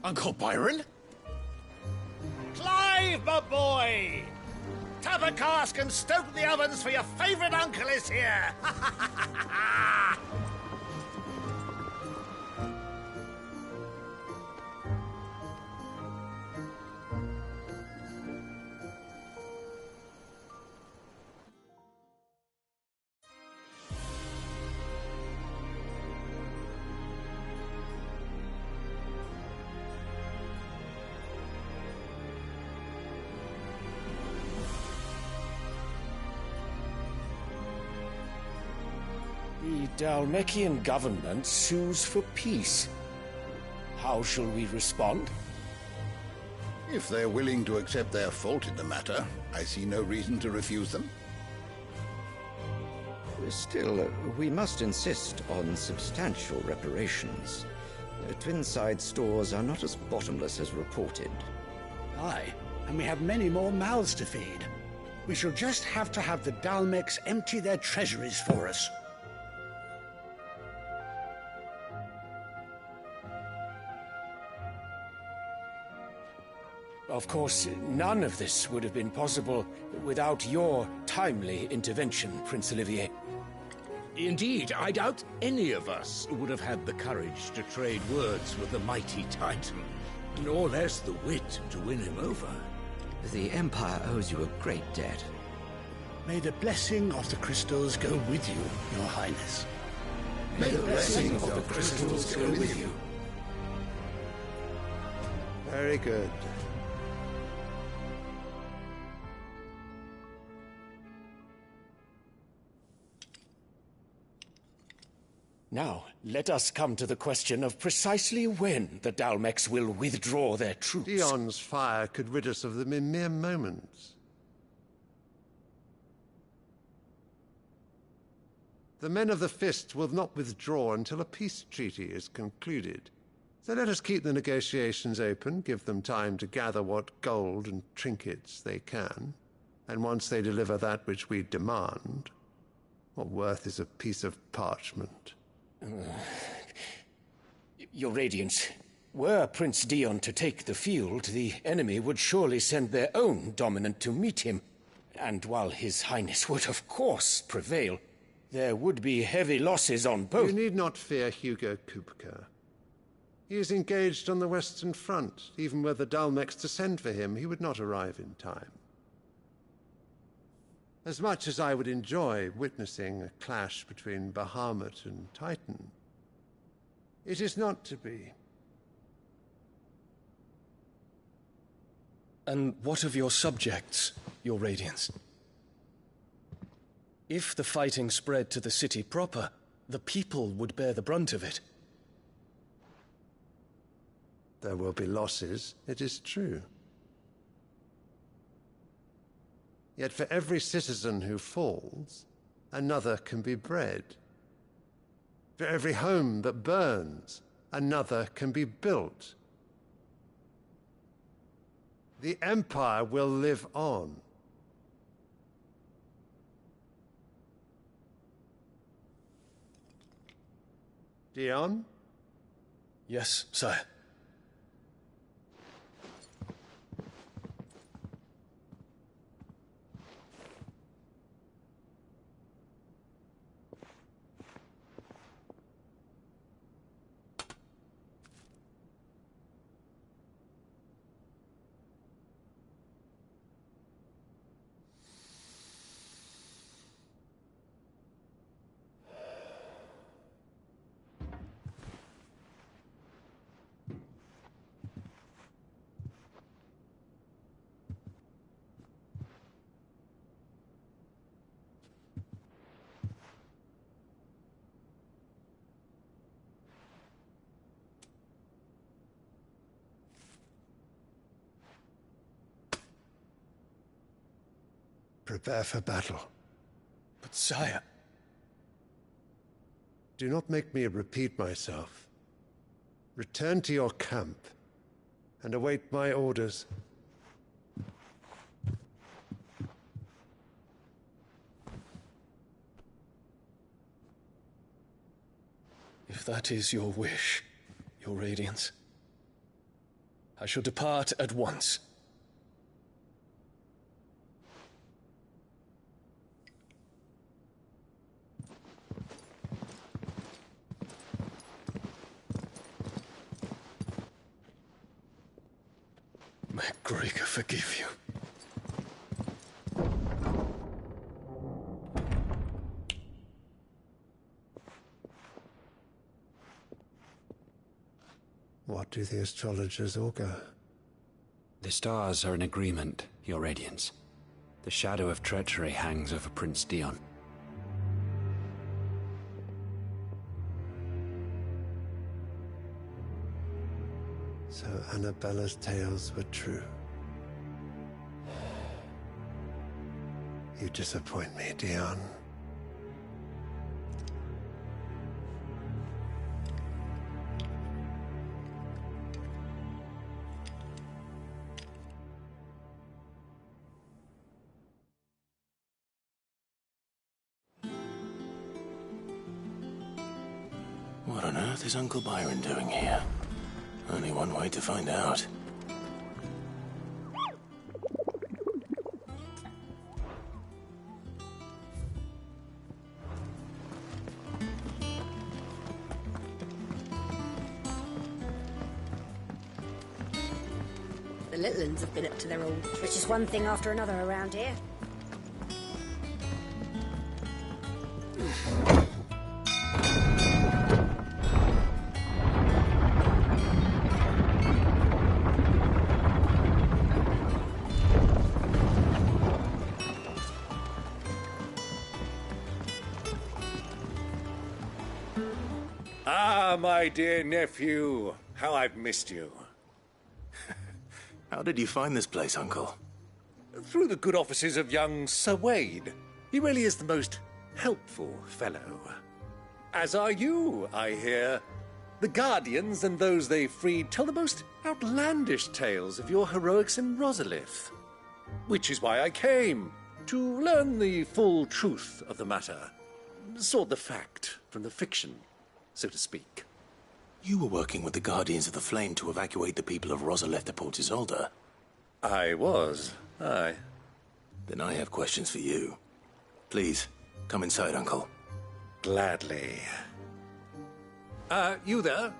Uncle Byron? Clive, my boy! Tap a cask and stoke the ovens for your favourite uncle is here! The Dalmekian government sues for peace. How shall we respond? If they're willing to accept their fault in the matter, I see no reason to refuse them. Still, we must insist on substantial reparations. Twinside stores are not as bottomless as reported. Aye, and we have many more mouths to feed. We shall just have to have the Dalmex empty their treasuries for us. Of course, none of this would have been possible without your timely intervention, Prince Olivier. Indeed, I doubt any of us would have had the courage to trade words with the mighty Titan, nor less the wit to win him over. The Empire owes you a great debt. May the blessing of the crystals go with you, Your Highness. May the blessing of the crystals go with you. Very good. Now, let us come to the question of precisely when the Dalmex will withdraw their troops. Dion's fire could rid us of them in mere moments. The men of the Fist will not withdraw until a peace treaty is concluded. So let us keep the negotiations open, give them time to gather what gold and trinkets they can, and once they deliver that which we demand, what worth is a piece of parchment? Your Radiance, were Prince Dion to take the field, the enemy would surely send their own dominant to meet him. And while His Highness would of course prevail, there would be heavy losses on both. You need not fear Hugo Kupka. He is engaged on the Western Front. Even were the Dalmex to send for him, he would not arrive in time. As much as I would enjoy witnessing a clash between Bahamut and Titan, it is not to be. And what of your subjects, Your Radiance? If the fighting spread to the city proper, the people would bear the brunt of it. There will be losses, it is true. Yet for every citizen who falls, another can be bred. For every home that burns, another can be built. The Empire will live on. Dion? Yes, sire. Prepare for battle. But sire... Do not make me repeat myself. Return to your camp and await my orders. If that is your wish, Your Radiance, I shall depart at once. May Gregor forgive you. What do the astrologers augur? The stars are in agreement, Your Radiance. The shadow of treachery hangs over Prince Dion. So Annabella's tales were true. You disappoint me, Dion. What on earth is Uncle Byron doing here? Only one way to find out. The little uns have been up to their old... It's just one thing after another around here. Ah, my dear nephew. How I've missed you. How did you find this place, Uncle? Through the good offices of young Sir Wade. He really is the most helpful fellow. As are you, I hear. The Guardians and those they freed tell the most outlandish tales of your heroics in Rosalith. Which is why I came, to learn the full truth of the matter. Sort the fact from the fiction, so to speak. You were working with the Guardians of the Flame to evacuate the people of Rosalith to Port Isolde. I was, aye. Then I have questions for you. Please, come inside, Uncle. Gladly. You there?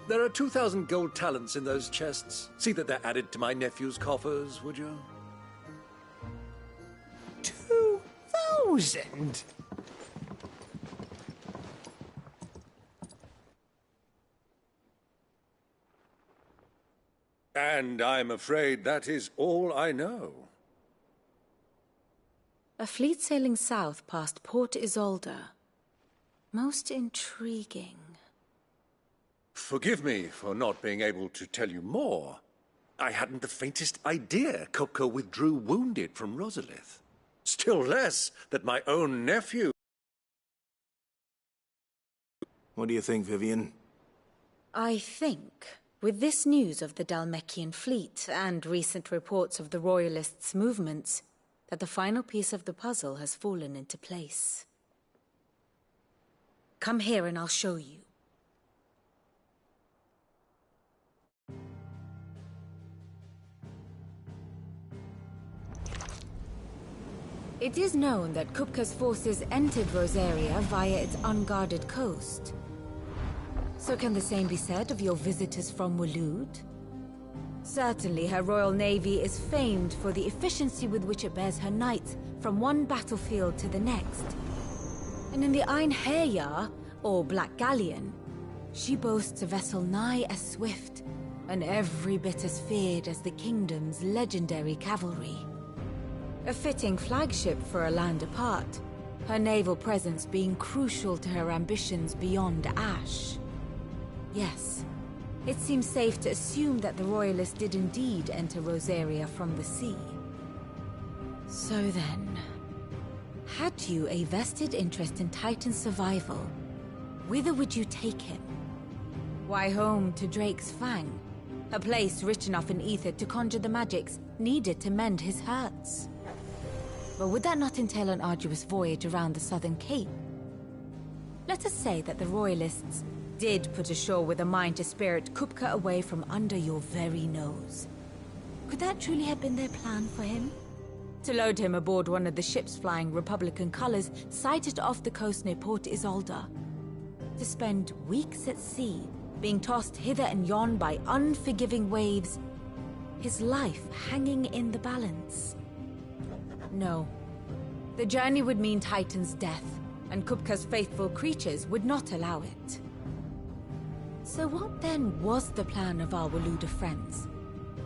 There are 2,000 gold talents in those chests. See that they're added to my nephew's coffers, would you? 2,000? And I'm afraid that is all I know. A fleet sailing south past Port Isolde. Most intriguing. Forgive me for not being able to tell you more. I hadn't the faintest idea Kupka withdrew wounded from Rosalith. Still less that my own nephew... What do you think, Vivian? I think, with this news of the Dalmekian fleet and recent reports of the Royalists' movements, that the final piece of the puzzle has fallen into place. Come here and I'll show you. It is known that Kupka's forces entered Rosaria via its unguarded coast. So can the same be said of your visitors from Waloed? Certainly her Royal Navy is famed for the efficiency with which it bears her knights from one battlefield to the next. And in the Einherjar, or Black Galleon, she boasts a vessel nigh as swift and every bit as feared as the kingdom's legendary cavalry. A fitting flagship for a land apart, her naval presence being crucial to her ambitions beyond Ash. Yes, it seems safe to assume that the Royalists did indeed enter Rosaria from the sea. So then, had you a vested interest in Titan's survival, whither would you take him? Why, home to Drake's Fang, a place rich enough in ether to conjure the magics needed to mend his hurts. But would that not entail an arduous voyage around the southern cape? Let us say that the Royalists did put ashore with a mind to spirit Kupka away from under your very nose. Could that truly have been their plan for him? To load him aboard one of the ships flying Republican colors sighted off the coast near Port Isolde. To spend weeks at sea, being tossed hither and yon by unforgiving waves, his life hanging in the balance. No. The journey would mean Titan's death, and Kupka's faithful creatures would not allow it. So what then was the plan of our Waloed friends?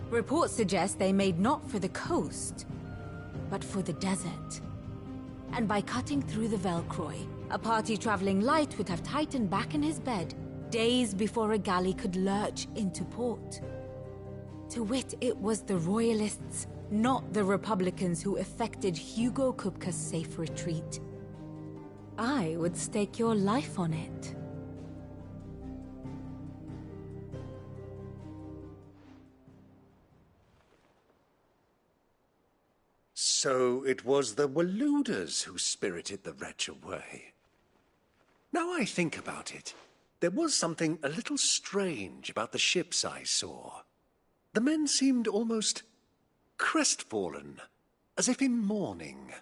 Reports suggest they made not for the coast, but for the desert. And by cutting through the Velcroy, A party traveling light would have tightened back in his bed days before a galley could lurch into port. To wit, it was the Royalists, not the Republicans, who effected Hugo Kupka's safe retreat. I would stake your life on it. So it was the Waluders who spirited the wretch away. Now I think about it, there was something a little strange about the ships I saw. The men seemed almost crestfallen, as if in mourning,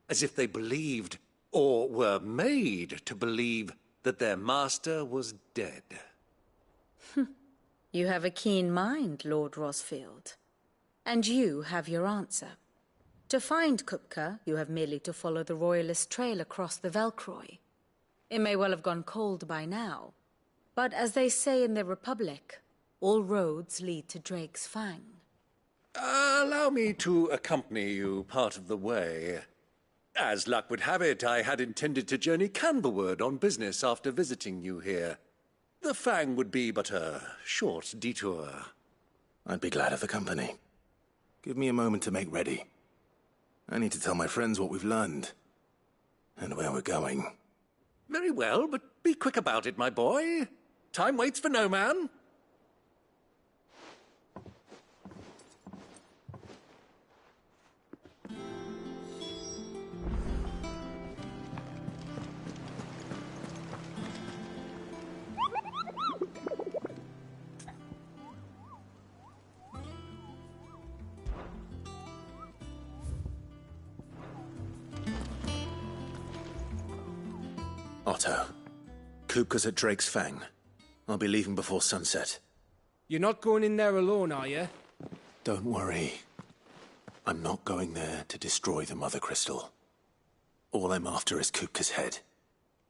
as if they believed, or were made to believe, that their master was dead. You have a keen mind, Lord Rosfield. And you have your answer. To find Kupka, you have merely to follow the Royalist trail across the Velcroy. It may well have gone cold by now, but as they say in the Republic, all roads lead to Drake's Fang. Allow me to accompany you part of the way. As luck would have it, I had intended to journey Canberward on business after visiting you here. The Fang would be but a short detour. I'd be glad of the company. Give me a moment to make ready. I need to tell my friends what we've learned, and where we're going. Very well, but be quick about it, my boy. Time waits for no man. Otto, Kupka's at Drake's Fang. I'll be leaving before sunset. You're not going in there alone, are you? Don't worry. I'm not going there to destroy the Mother Crystal. All I'm after is Kupka's head.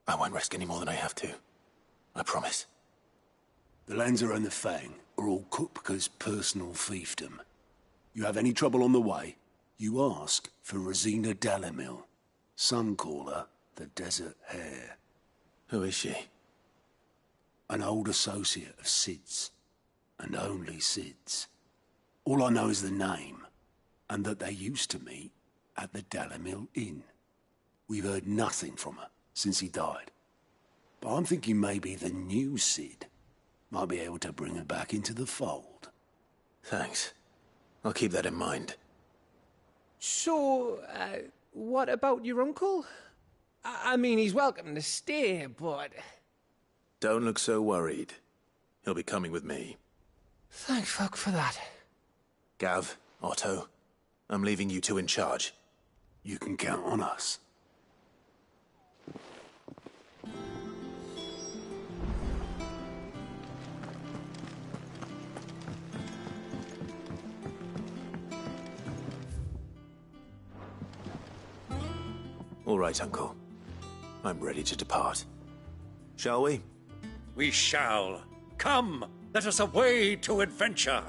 I won't risk any more than I have to. I promise. The Lancer and the Fang are all Kupka's personal fiefdom. You have any trouble on the way, you ask for Rosina Dalamil. Some call her the Desert Hare. Who is she? An old associate of Sid's, and only Sid's. All I know is the name, and that they used to meet at the Dalamil Inn. We've heard nothing from her since he died. But I'm thinking maybe the new Sid might be able to bring her back into the fold. Thanks. I'll keep that in mind. So, what about your uncle? I mean, he's welcome to stay, but... Don't look so worried. He'll be coming with me. Thank fuck for that. Gav, Otto, I'm leaving you two in charge. You can count on us. All right, Uncle. I'm ready to depart. Shall we? We shall. Come, let us away to adventure.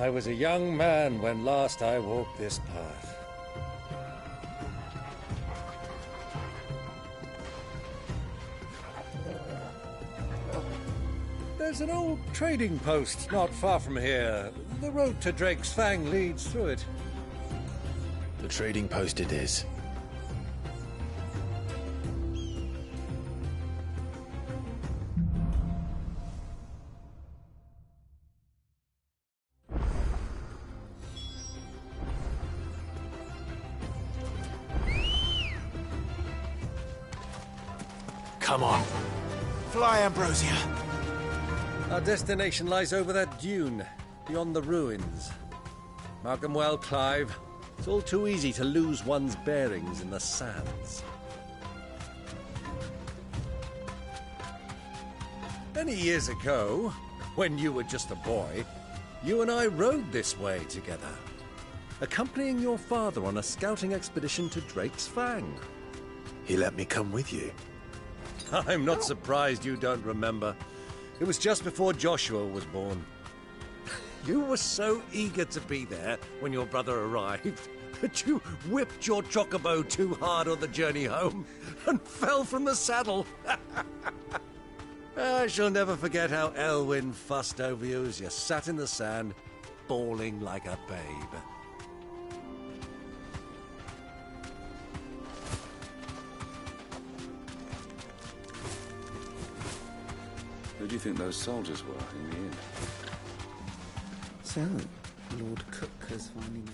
I was a young man when last I walked this path. There's an old trading post not far from here. The road to Drake's Fang leads through it. The trading post it is. Come on. Fly, Ambrosia. Our destination lies over that dune, beyond the ruins. Mark 'em well, Clive. It's all too easy to lose one's bearings in the sands. Many years ago, when you were just a boy, you and I rode this way together, accompanying your father on a scouting expedition to Drake's Fang. He let me come with you. I'm not surprised you don't remember. It was just before Joshua was born. You were so eager to be there when your brother arrived that you whipped your chocobo too hard on the journey home and fell from the saddle. I shall never forget how Elwyn fussed over you as you sat in the sand, bawling like a babe. Who do you think those soldiers were in the inn? So, Lord Cook has finally made...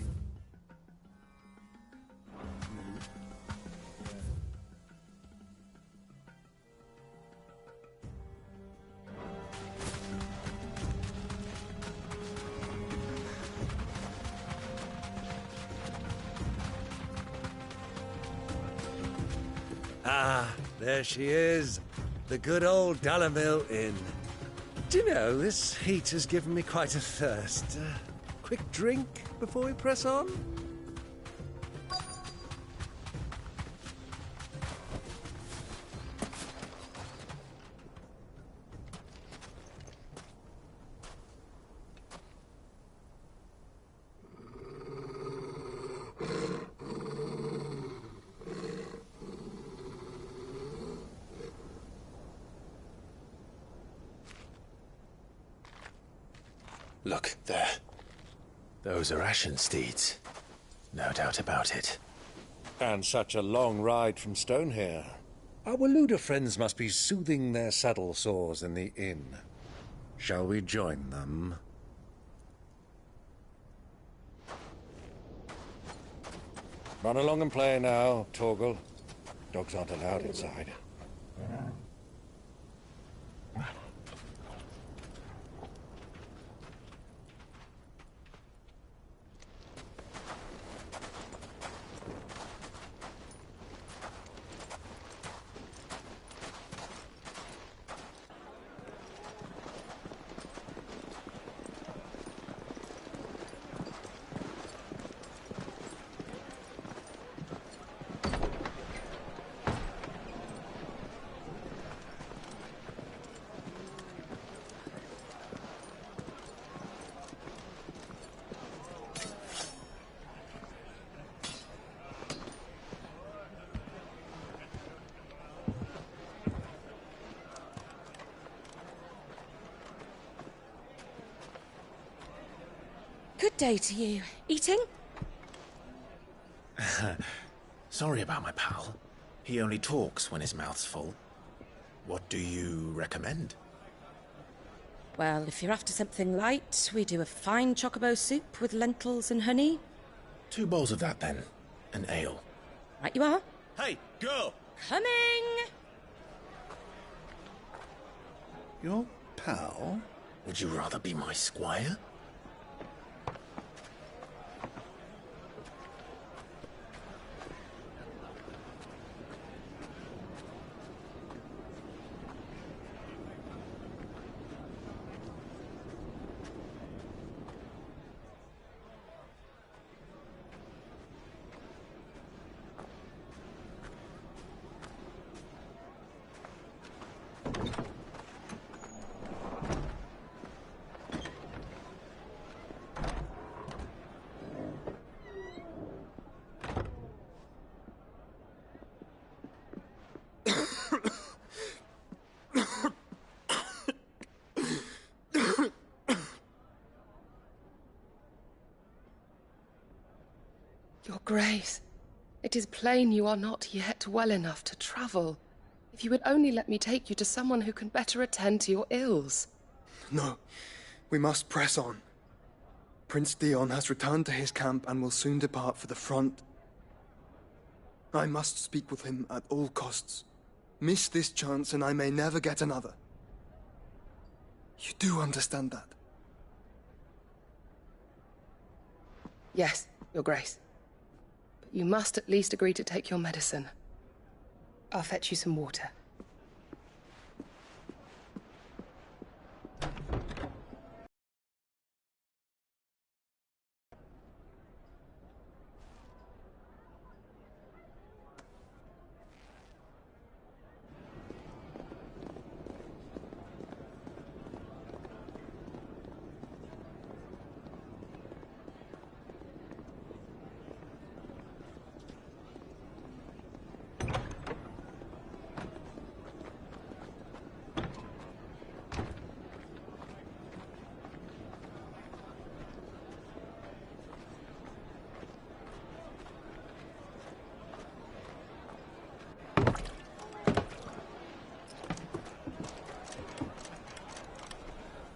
Ah, there she is. The good old Dalamil Inn. Do you know, this heat has given me quite a thirst. Quick drink before we press on? Look, there. Those are Ashen steeds. No doubt about it. And such a long ride from Stonehair. Our Waluda friends must be soothing their saddle sores in the inn. Shall we join them? Run along and play now, Torgal. Dogs aren't allowed inside. Good day to you. Eating? Sorry about my pal. He only talks when his mouth's full. What do you recommend? Well, if you're after something light, we do a fine chocobo soup with lentils and honey. 2 bowls of that, then. An ale. Right you are. Hey, girl! Coming! Your pal? Would you rather be my squire? Your Grace, it is plain you are not yet well enough to travel. If you would only let me take you to someone who can better attend to your ills. No, we must press on. Prince Dion has returned to his camp and will soon depart for the front. I must speak with him at all costs. Miss this chance and I may never get another. You do understand that? Yes, Your Grace. But you must at least agree to take your medicine. I'll fetch you some water.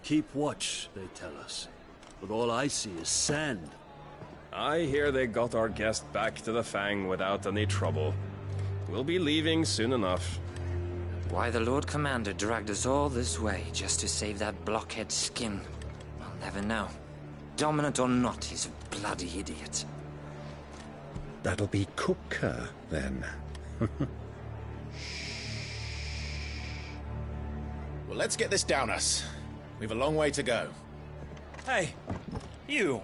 Keep watch, they tell us. But all I see is sand. I hear they got our guest back to the Fang without any trouble. We'll be leaving soon enough. Why the Lord Commander dragged us all this way just to save that blockhead skin, I'll never know. Dominant or not, he's a bloody idiot. That'll be Cooker, then. Well, let's get this down us. We've a long way to go. Hey, you!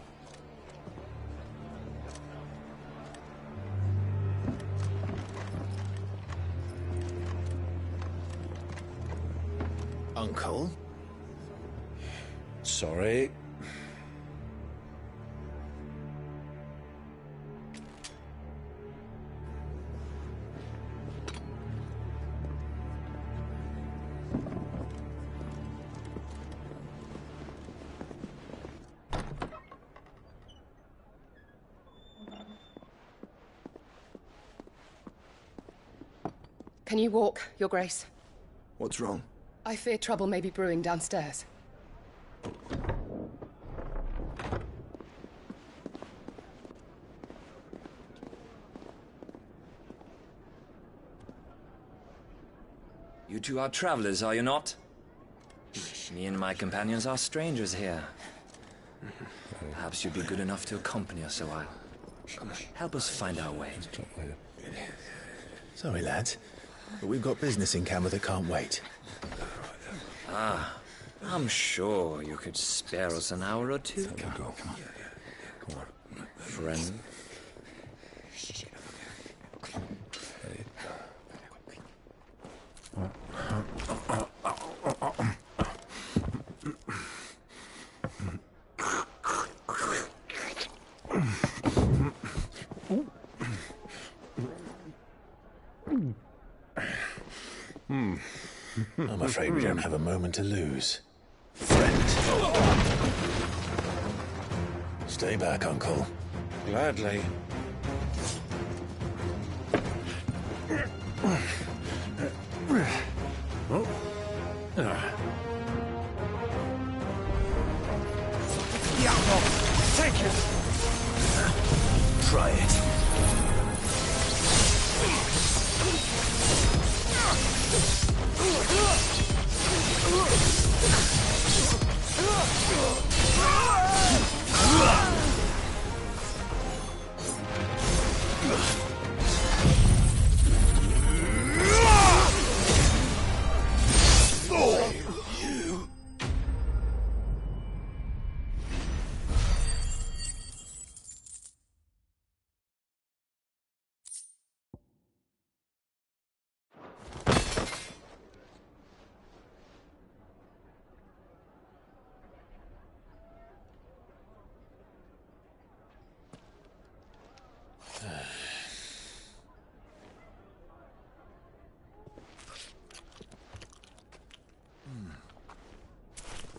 Uncle? Sorry. Can you walk, Your Grace? What's wrong? I fear trouble may be brewing downstairs. You two are travelers, are you not? Me and my companions are strangers here. Perhaps you'd be good enough to accompany us a while. Help us find our way. Sorry, lads, but we've got business in camera that can't wait. Ah, I'm sure you could spare us an hour or two. Come on. Come on. Friend. I'm afraid we don't have a moment to lose. Friend. Stay back, Uncle. Gladly. Take it! Try it.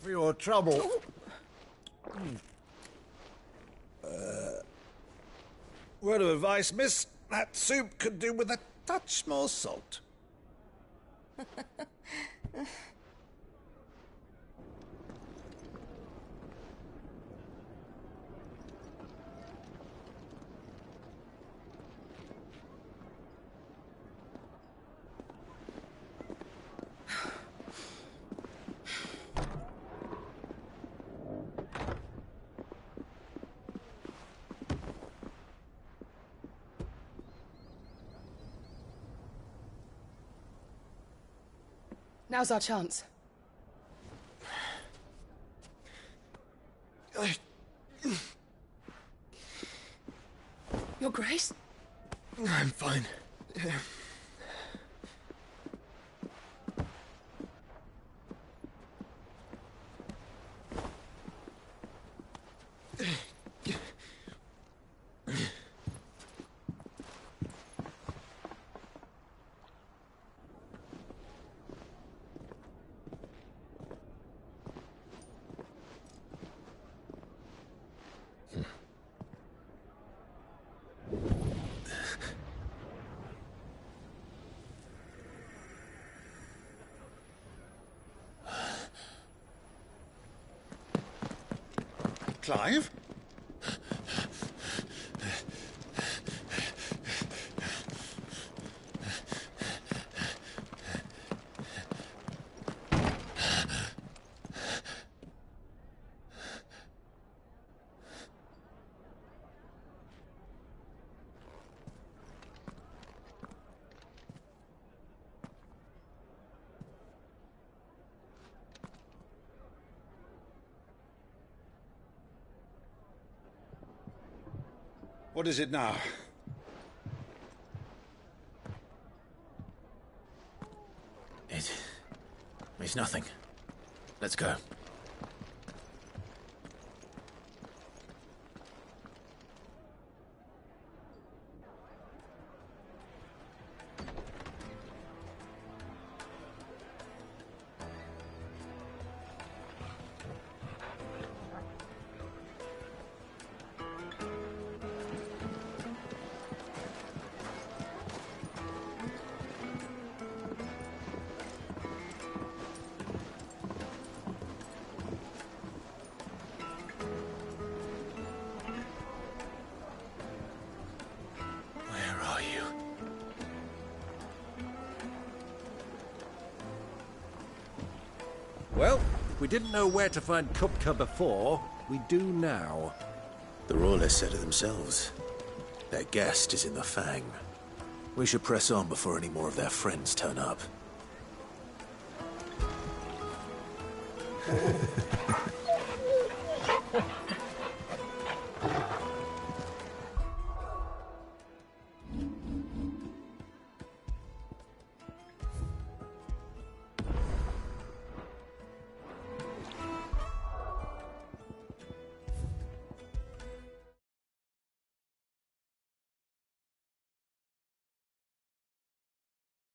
For your trouble. Word of advice, miss. That soup could do with a touch more salt. Now's our chance. Your Grace? I'm fine. Clive? What is it now? It's nothing. Let's go. Well, if we didn't know where to find Kupka before, we do now. The Royalists said it themselves. Their guest is in the Fang. We should press on before any more of their friends turn up.